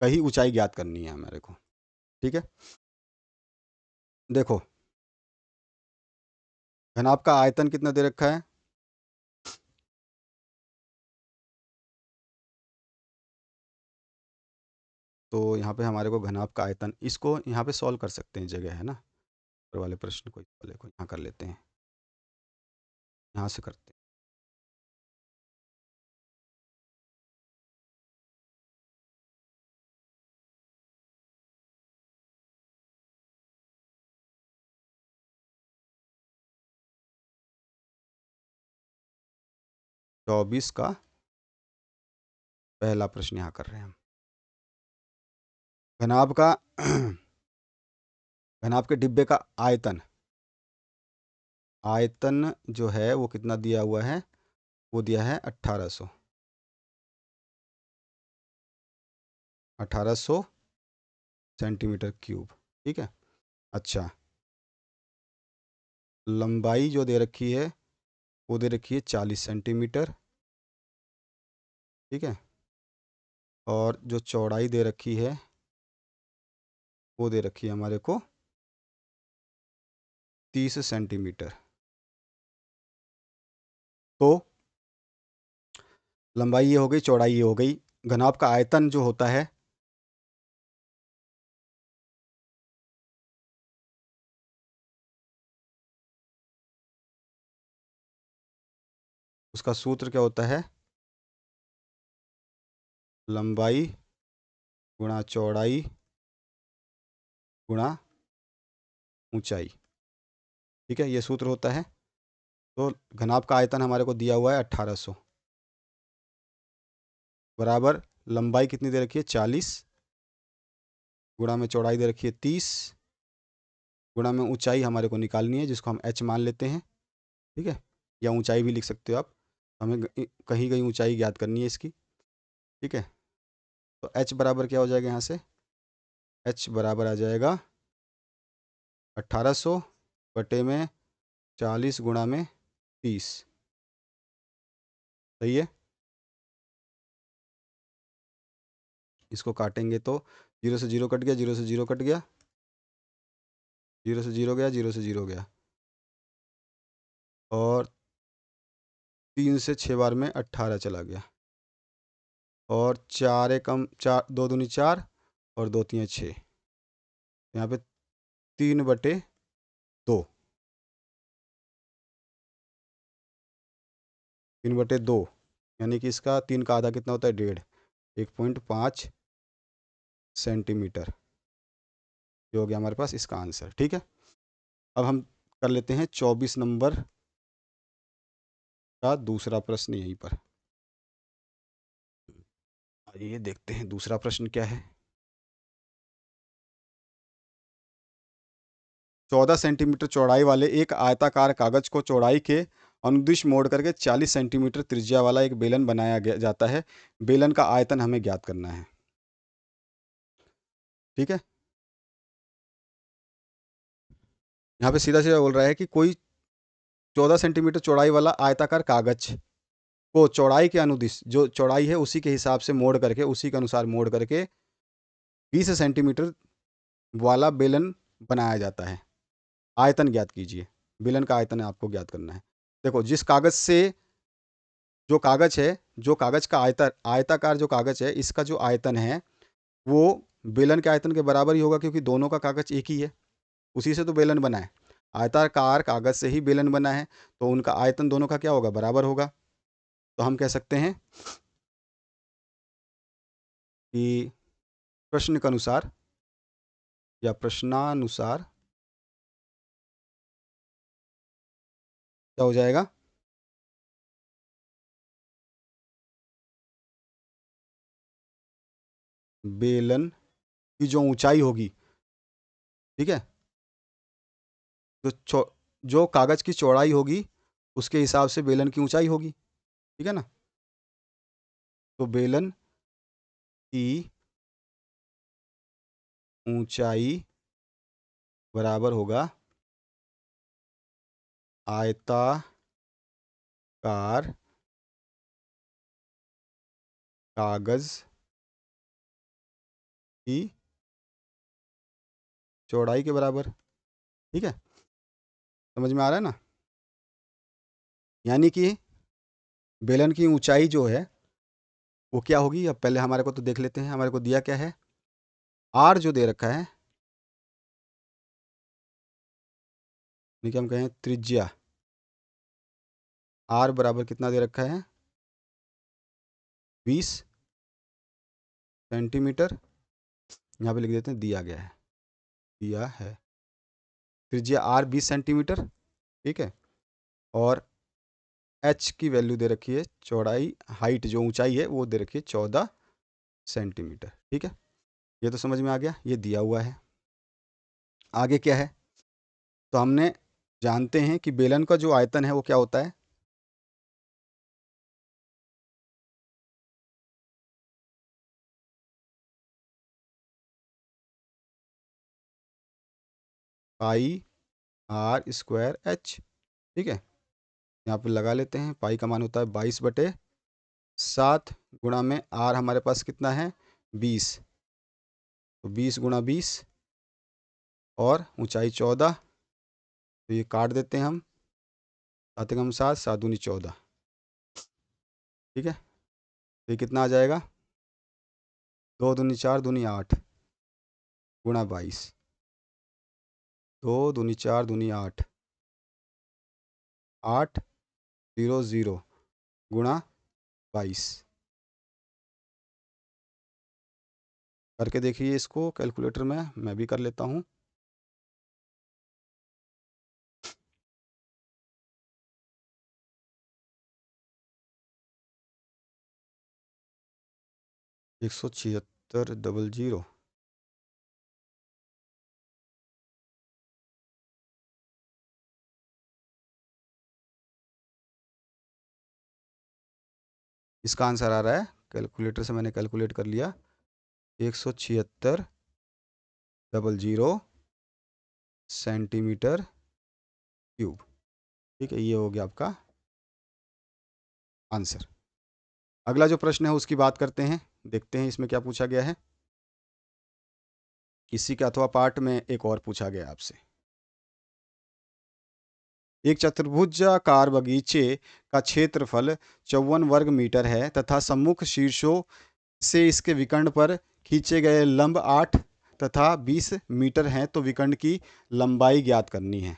कही ऊंचाई ज्ञात करनी है हमारे को, ठीक है। देखो घनाभ का आयतन कितना दे रखा है, तो यहाँ पे हमारे को घनाभ का आयतन, इसको यहाँ पे सॉल्व कर सकते हैं, जगह है ना, ऊपर वाले प्रश्न को, वाले को यहाँ कर लेते हैं, यहाँ से करते हैं। 24 का पहला प्रश्न यहाँ कर रहे हैं हम। घनाभ का घनाभ के डिब्बे का आयतन आयतन जो है वो कितना दिया हुआ है, वो दिया है 1800 सेंटीमीटर क्यूब। ठीक है। अच्छा, लंबाई जो दे रखी है वो दे रखी है 40 सेंटीमीटर। ठीक है। और जो चौड़ाई दे रखी है वो दे रखी है हमारे को 30 सेंटीमीटर। तो लंबाई ये हो गई, चौड़ाई ये हो गई। घनाभ का आयतन जो होता है उसका सूत्र क्या होता है, लंबाई गुणा चौड़ाई गुणा ऊंचाई। ठीक है, ये सूत्र होता है। तो घनाभ का आयतन हमारे को दिया हुआ है 1800 बराबर लंबाई कितनी दे रखी है 40 गुणा में चौड़ाई दे रखी है 30 गुणा में ऊंचाई हमारे को निकालनी है जिसको हम h मान लेते हैं। ठीक है, या ऊंचाई भी लिख सकते हो आप, हमें कहीं कहीं ऊंचाई ज्ञात करनी है इसकी। ठीक है, तो h बराबर क्या हो जाएगा यहाँ से, h बराबर आ जाएगा 1800 बटे में 40 गुणा में 30। सही है। इसको काटेंगे तो 0 से 0 कट गया, 0 से 0 कट गया, 0 से 0 गया, 0 से 0 गया, और 3 से 6 बार में 18 चला गया, और 4 एकम 4, 2 दूनी 4 और 2 तीन 6। यहाँ पे 3/2, 3/2 यानी कि इसका 3 का आधा कितना होता है, 1.5, 1.5 सेंटीमीटर। ये हो गया हमारे पास इसका आंसर। ठीक है, अब हम कर लेते हैं 24 नंबर का दूसरा प्रश्न यहीं पर। आइए देखते हैं दूसरा प्रश्न क्या है। 14 सेंटीमीटर चौड़ाई वाले एक आयताकार कागज को चौड़ाई के अनुदिश मोड़ करके 40 सेंटीमीटर त्रिज्या वाला एक बेलन बनाया गया जाता है। बेलन का आयतन हमें ज्ञात करना है। ठीक है, यहाँ पे सीधा सीधा बोल रहा है कि कोई 14 सेंटीमीटर चौड़ाई वाला आयताकार कागज को चौड़ाई के अनुदिश, जो चौड़ाई है उसी के हिसाब से मोड़ करके, उसी के अनुसार मोड़ करके 20 सेंटीमीटर वाला बेलन बनाया जाता है। आयतन ज्ञात कीजिए। बेलन का आयतन आपको ज्ञात करना है। देखो, जिस कागज से, जो कागज है, जो कागज का आयताकार जो कागज है, इसका जो आयतन है वो बेलन के आयतन के बराबर ही होगा, क्योंकि दोनों का कागज एक ही है, उसी से तो बेलन बना है। आयताकार कागज से ही बेलन बना है, तो उनका आयतन दोनों का क्या होगा, बराबर होगा। तो हम कह सकते हैं कि प्रश्न के अनुसार या प्रश्नानुसार क्या हो जाएगा, बेलन की जो ऊंचाई होगी, ठीक है, जो जो कागज की चौड़ाई होगी उसके हिसाब से बेलन की ऊंचाई होगी। ठीक है ना, तो बेलन की ऊंचाई बराबर होगा आयताकार कागज की चौड़ाई के बराबर। ठीक है, समझ में आ रहा है ना। यानी कि बेलन की ऊंचाई जो है वो क्या होगी, अब पहले हमारे को तो देख लेते हैं। हमारे को दिया क्या है, आर जो दे रखा है, यानी कि हम कहें त्रिज्या, आर बराबर कितना दे रखा है, 20 सेंटीमीटर। यहाँ पे लिख देते हैं दिया गया है, दिया है त्रिज्या आर 20 सेंटीमीटर। ठीक है, और एच की वैल्यू दे रखी है, चौड़ाई हाइट जो ऊंचाई है वो दे रखी है 14 सेंटीमीटर। ठीक है, ये तो समझ में आ गया, ये दिया हुआ है। आगे क्या है, तो हमने जानते हैं कि बेलन का जो आयतन है वो क्या होता है, पाई आर स्क्वायर एच। ठीक है, यहाँ पे लगा लेते हैं, पाई का मान होता है 22/7, गुणा में आर हमारे पास कितना है 20, तो 20 × 20 और ऊंचाई 14, तो ये काट देते हैं हम, 7 × 7 7 दूनी 14। ठीक है, तो ये कितना आ जाएगा, 2 दूनी 4 दूनी 8 गुणा 22, 2 दूनी 4 दूनी 8, 800 गुणा 22। करके देखिए इसको कैलकुलेटर में, मैं भी कर लेता हूँ। 17600। इसका आंसर आ रहा है, कैलकुलेटर से मैंने कैलकुलेट कर लिया, 17600 सेंटीमीटर क्यूब। ठीक है, ये हो गया आपका आंसर। अगला जो प्रश्न है उसकी बात करते हैं, देखते हैं इसमें क्या पूछा गया है। इसी के अथवा पार्ट में एक और पूछा गया आपसे। एक चतुर्भुजाकार बगीचे का क्षेत्रफल 54 वर्ग मीटर है तथा सम्मुख शीर्षों से इसके विकर्ण पर खींचे गए लंब 8 तथा 20 मीटर हैं, तो विकर्ण की लंबाई ज्ञात करनी है।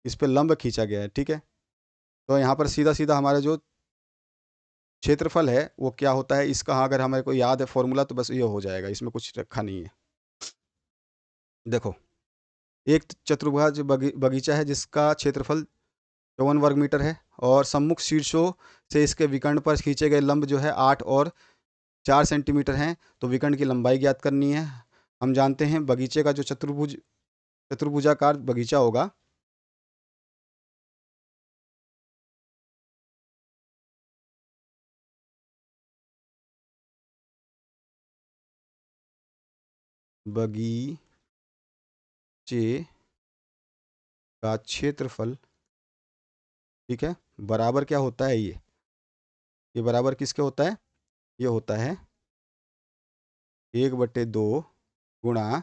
इस पे लंब खींचा गया है। ठीक है, तो यहाँ पर सीधा सीधा हमारा जो क्षेत्रफल है वो क्या होता है, इसका अगर हमें को याद है फॉर्मूला तो बस ये हो जाएगा, इसमें कुछ रखा नहीं है। देखो, एक चतुर्भुज बगीचा है जिसका क्षेत्रफल 54 वर्ग मीटर है और सम्मुख शीर्षों से इसके विकर्ण पर खींचे गए लंब जो है 8 और 4 सेंटीमीटर हैं, तो विकर्ण की लंबाई ज्ञात करनी है। हम जानते हैं बगीचे का जो चतुर्भुजाकार बगीचा होगा, बगीचे का क्षेत्रफल, ठीक है, बराबर क्या होता है, ये बराबर किसके होता है, ये होता है 1/2 गुणा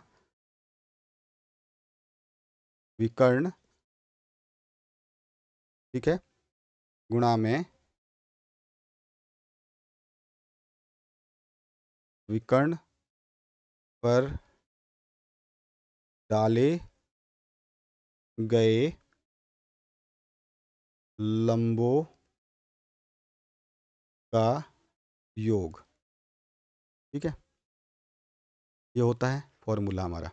विकर्ण, ठीक है, गुणा में विकर्ण पर डाले गए लंबों का योग। ठीक है, ये होता है फॉर्मूला हमारा।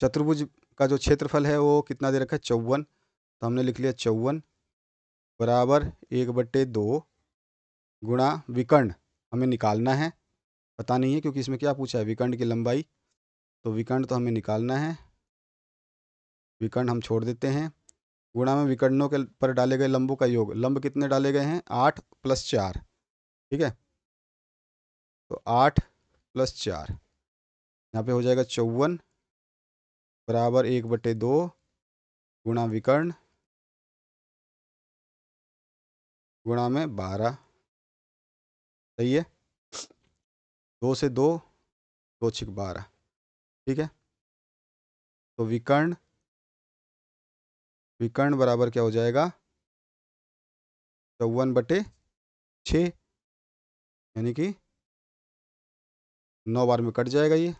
चतुर्भुज का जो क्षेत्रफल है वो कितना दे रखा है 54, तो हमने लिख लिया 54 बराबर 1/2 गुणा विकर्ण, हमें निकालना है, पता नहीं है क्योंकि इसमें क्या पूछा है विकर्ण की लंबाई, तो विकर्ण तो हमें निकालना है, विकर्ण हम छोड़ देते हैं, गुणा में विकर्णों के पर डाले गए लंबों का योग। लंब कितने डाले गए हैं 8 + 4। ठीक है, तो 8 + 4 यहाँ पे हो जाएगा 54 बराबर 1/2 गुणा विकर्ण गुणा में 12। सही है, 2 से 2, 2 × 12। ठीक है, तो विकर्ण विकर्ण बराबर क्या हो जाएगा 54/6, यानी कि 9 बार में कट जाएगा ये,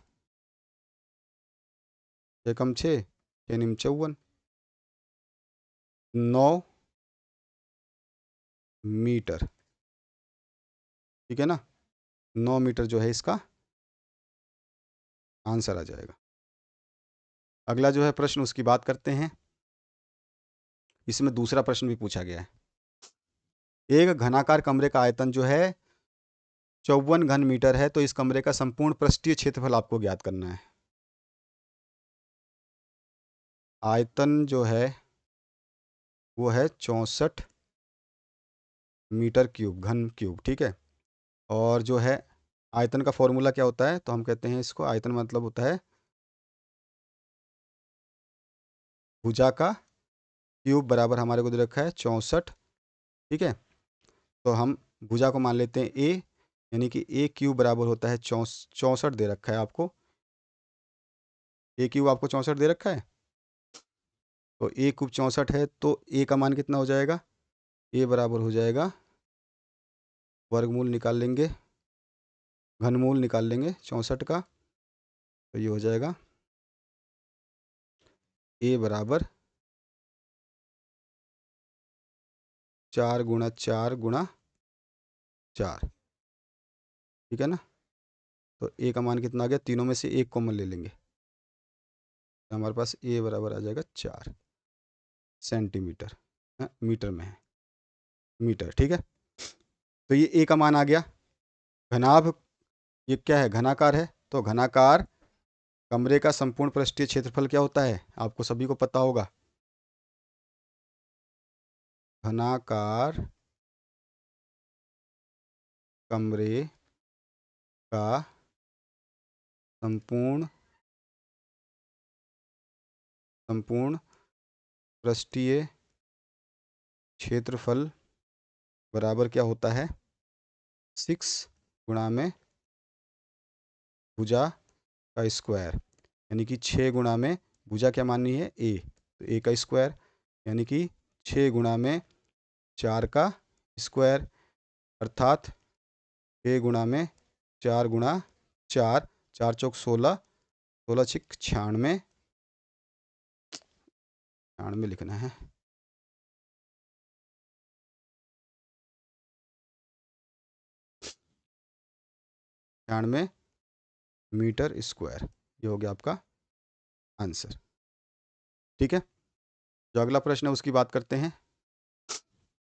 6 × 6 6 × 54, 9 मीटर। ठीक है ना, 9 मीटर जो है इसका आंसर आ जाएगा। अगला जो है प्रश्न उसकी बात करते हैं। इसमें दूसरा प्रश्न भी पूछा गया है। एक घनाकार कमरे का आयतन जो है 54 घन मीटर है, तो इस कमरे का संपूर्ण पृष्ठीय क्षेत्रफल आपको ज्ञात करना है। आयतन जो है वो है 64 मीटर क्यूब, घन क्यूब, ठीक है। और जो है आयतन का फॉर्मूला क्या होता है, तो हम कहते हैं इसको, आयतन मतलब होता है भुजा का क्यूब बराबर हमारे को दे रखा है 64, ठीक है। तो हम भुजा को मान लेते हैं ए, यानी कि ए क्यूब बराबर होता है 64 दे रखा है आपको, ए क्यूब आपको 64 दे रखा है। तो ए क्यूब 64 है, तो ए का मान कितना हो जाएगा, ए बराबर हो जाएगा, वर्गमूल निकाल लेंगे, घनमूल निकाल लेंगे 64 का, तो ये हो जाएगा ए बराबर 4 × 4 × 4, ठीक है ना। तो ए का मान कितना आ गया, तीनों में से एक कॉमन ले लेंगे, तो हमारे पास ए बराबर आ जाएगा 4 सेंटीमीटर, मीटर में है, मीटर, ठीक है। तो ये ए का मान आ गया। घनाभ, ये क्या है, घनाकार है, तो घनाकार कमरे का संपूर्ण पृष्ठीय क्षेत्रफल क्या होता है, आपको सभी को पता होगा। घनाकार कमरे का संपूर्ण संपूर्ण पृष्ठीय क्षेत्रफल बराबर क्या होता है, 6 गुणा में भुजा का स्क्वायर, यानी कि 6 गुणा में भुजा क्या माननी है, ए, तो ए का स्क्वायर, यानी कि 6 गुणा में 4 का स्क्वायर, अर्थात 6 गुणा में 4 गुणा 4, 4 चौक 16, 16 छिक 96, 96 लिखना है, 96 मीटर स्क्वायर, ये हो गया आपका आंसर, ठीक है। जो अगला प्रश्न है उसकी बात करते हैं।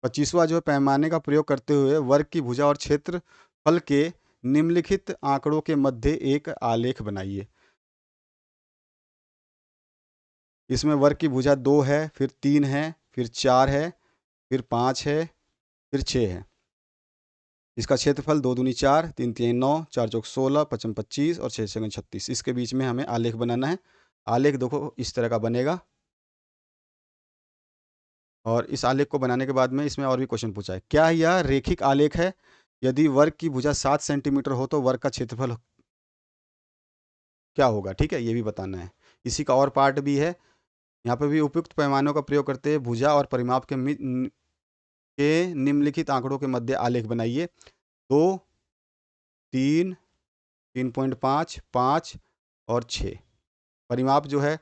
25वां जो है, पैमाने का प्रयोग करते हुए वर्ग की भुजा और क्षेत्रफल के निम्नलिखित आंकड़ों के मध्य एक आलेख बनाइए। इसमें वर्ग की भुजा 2 है, फिर 3 है, फिर 4 है, फिर 5 है, फिर 6 है। इसका क्षेत्रफल 2 दूनी 4, 3 3 9, 4 चौक 16, 55 25 और 6 6 36। इसके बीच में हमें आलेख बनाना है। आलेख देखो इस तरह का बनेगा, और इस आलेख को बनाने के बाद में इसमें और भी क्वेश्चन पूछा है, क्या यह रेखिक आलेख है, यदि वर्ग की भुजा 7 सेंटीमीटर हो तो वर्ग का क्षेत्रफल क्या होगा, ठीक है, ये भी बताना है। इसी का और पार्ट भी है, यहाँ पे भी उपयुक्त पैमानों का प्रयोग करते हैं भुजा और परिमाप के निम्नलिखित आंकड़ों के मध्य आलेख बनाइए। 2, 3, 3.5, 5 और 6। परिमाप जो है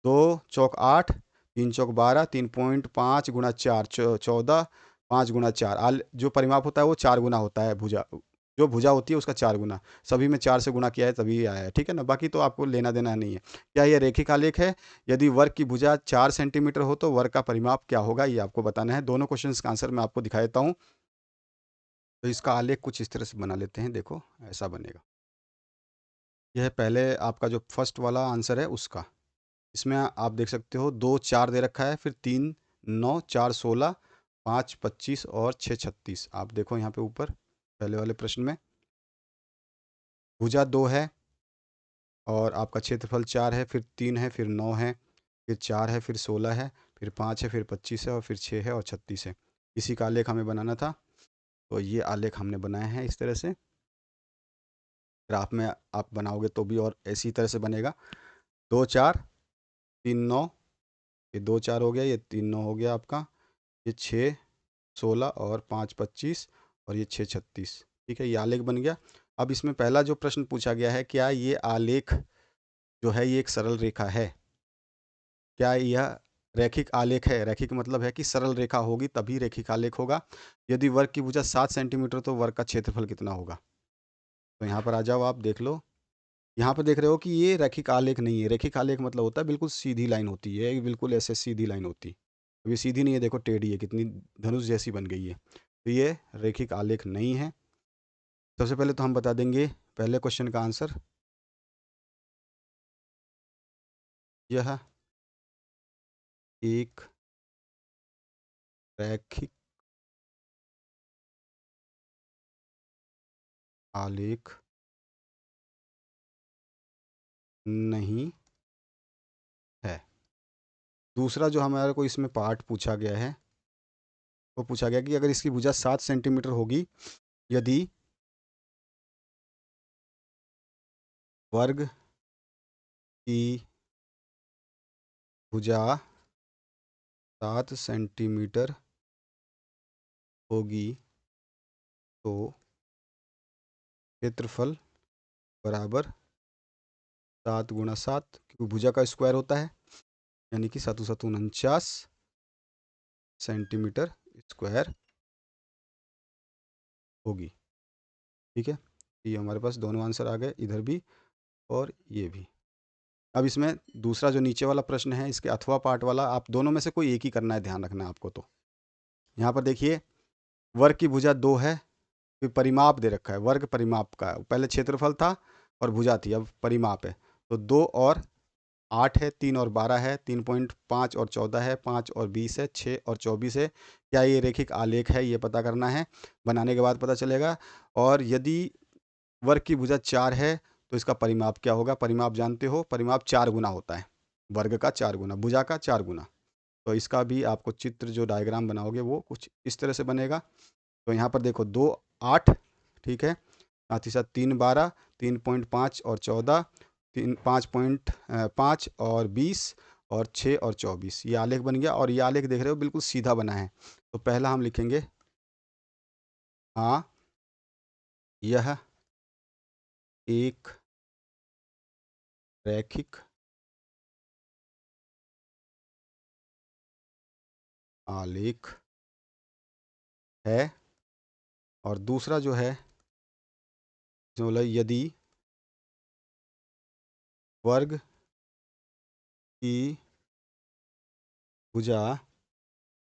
2 चौक 8, 3 चौक 12, 3.5 गुणा 4 14, 5 गुणा 4। जो परिमाप होता है वो 4 गुना होता है, भुजा जो भुजा होती है उसका 4 गुना, सभी में 4 से गुणा किया है तभी आया है, ठीक है ना। बाकी तो आपको लेना देना नहीं है। क्या यह रेखिक आलेख है, यदि वर्ग की भुजा 4 सेंटीमीटर हो तो वर्ग का परिमाप क्या होगा, ये आपको बताना है। दोनों क्वेश्चन का आंसर मैं आपको दिखा देता हूँ। तो इसका आलेख कुछ इस तरह से बना लेते हैं, देखो ऐसा बनेगा। यह पहले आपका जो फर्स्ट वाला आंसर है उसका, इसमें आप देख सकते हो 2 4 दे रखा है, फिर 3 9, 4 16, 5 25 और 6 36। आप देखो यहाँ पे ऊपर पहले वाले प्रश्न में भुजा 2 है और आपका क्षेत्रफल 4 है, फिर 3 है, फिर 9 है, फिर 4 है, फिर 16 है, फिर 5 है, फिर 25 है और फिर 6 है और 36 है। इसी का आलेख हमें बनाना था, तो ये आलेख हमने बनाया है इस तरह से। ग्राफ में आप बनाओगे तो भी और इसी तरह से बनेगा। 2 4 3 9, ये 2 4 हो गया, ये 3 9 हो गया आपका, ये 6 16 और 5 25 और ये 6 36, ठीक है, ये आलेख बन गया। अब इसमें पहला जो प्रश्न पूछा गया है, क्या ये आलेख जो है ये एक सरल रेखा है, क्या यह रैखिक आलेख है। रैखिक मतलब है कि सरल रेखा होगी तभी रैखिक आलेख होगा। यदि वर्ग की भुजा 7 सेंटीमीटर तो वर्ग का क्षेत्रफल कितना होगा। तो यहाँ पर आ जाओ, आप देख लो, यहाँ पर देख रहे हो कि ये रैखिक आलेख नहीं है। रैखिक आलेख मतलब होता है बिल्कुल सीधी लाइन होती है, बिल्कुल ऐसे सीधी लाइन होती है। अब ये सीधी नहीं है, देखो टेढ़ी है, कितनी धनुष जैसी बन गई है। तो ये रेखिक आलेख नहीं है। सबसे पहले तो हम बता देंगे पहले क्वेश्चन का आंसर। यह एक रैखिक आलेख नहीं है। दूसरा जो हमारे को इसमें पार्ट पूछा गया है, वो पूछा गया कि अगर इसकी भुजा 7 सेंटीमीटर होगी, यदि वर्ग की भुजा 7 सेंटीमीटर होगी तो क्षेत्रफल बराबर 7 गुणा 7, क्योंकि भुजा का स्क्वायर होता है, यानी कि 7 7 49 सेंटीमीटर स्क्वायर होगी। ठीक है, ये हमारे पास दोनों आंसर आ गए, इधर भी और ये भी। अब इसमें दूसरा जो नीचे वाला प्रश्न है, इसके अथवा पार्ट वाला, आप दोनों में से कोई एक ही करना है, ध्यान रखना है आपको। तो यहाँ पर देखिए, वर्ग की भुजा 2 है, फिर परिमाप दे रखा है, वर्ग परिमाप का है। पहले क्षेत्रफल था और भुजा थी, अब परिमाप है। तो 2 और 8 है, 3 और 12 है, 3.5 और 14 है, 5 और 20 है, 6 और 24 है। क्या ये रेखिक आलेख है, ये पता करना है, बनाने के बाद पता चलेगा। और यदि वर्ग की भुजा 4 है तो इसका परिमाप क्या होगा, परिमाप जानते हो, परिमाप 4 गुना होता है, वर्ग का 4 गुना, भुजा का 4 गुना। तो इसका भी आपको चित्र जो डायग्राम बनाओगे वो कुछ इस तरह से बनेगा। तो यहाँ पर देखो 2 8, ठीक है, साथ ही साथ 3 12, 3.5 और 14, 5.5 और 20 और 6 और 24, ये आलेख बन गया। और ये आलेख देख रहे हो बिल्कुल सीधा बना है। तो पहला हम लिखेंगे, हाँ यह एक रैखिक आलेख है। और दूसरा जो है, जो बोला, यदि वर्ग की भुजा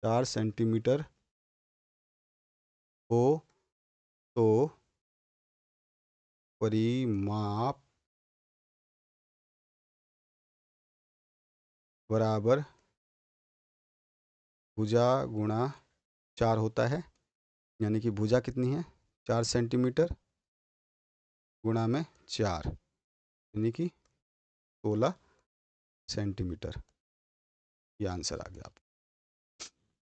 4 सेंटीमीटर हो तो परिमाप बराबर भुजा गुणा 4 होता है, यानी कि भुजा कितनी है, 4 सेंटीमीटर गुणा में 4, यानी कि 16 सेंटीमीटर। ये आंसर आ गया आप।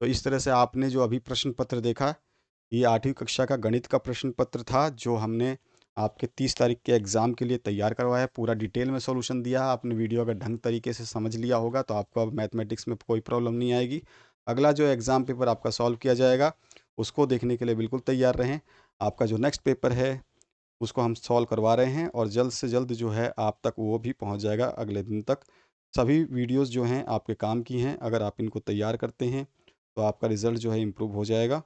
तो इस तरह से आपने जो अभी प्रश्न पत्र देखा, ये 8वीं कक्षा का गणित का प्रश्न पत्र था, जो हमने आपके 30 तारीख के एग्ज़ाम के लिए तैयार करवाया है। पूरा डिटेल में सॉल्यूशन दिया है। आपने वीडियो अगर ढंग तरीके से समझ लिया होगा तो आपको अब मैथमेटिक्स में कोई प्रॉब्लम नहीं आएगी। अगला जो एग्ज़ाम पेपर आपका सॉल्व किया जाएगा, उसको देखने के लिए बिल्कुल तैयार रहें। आपका जो नेक्स्ट पेपर है उसको हम सॉल्व करवा रहे हैं, और जल्द से जल्द जो है आप तक वो भी पहुंच जाएगा अगले दिन तक। सभी वीडियोस जो हैं आपके काम की हैं, अगर आप इनको तैयार करते हैं तो आपका रिज़ल्ट जो है इम्प्रूव हो जाएगा।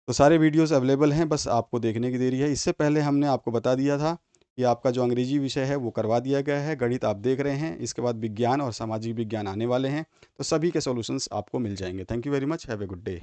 तो सारे वीडियोस अवेलेबल हैं, बस आपको देखने की देरी है। इससे पहले हमने आपको बता दिया था कि आपका जो अंग्रेजी विषय है वो करवा दिया गया है, गणित आप देख रहे हैं, इसके बाद विज्ञान और सामाजिक विज्ञान आने वाले हैं। तो सभी के सॉल्यूशंस आपको मिल जाएंगे। Thank you very much, have a good day.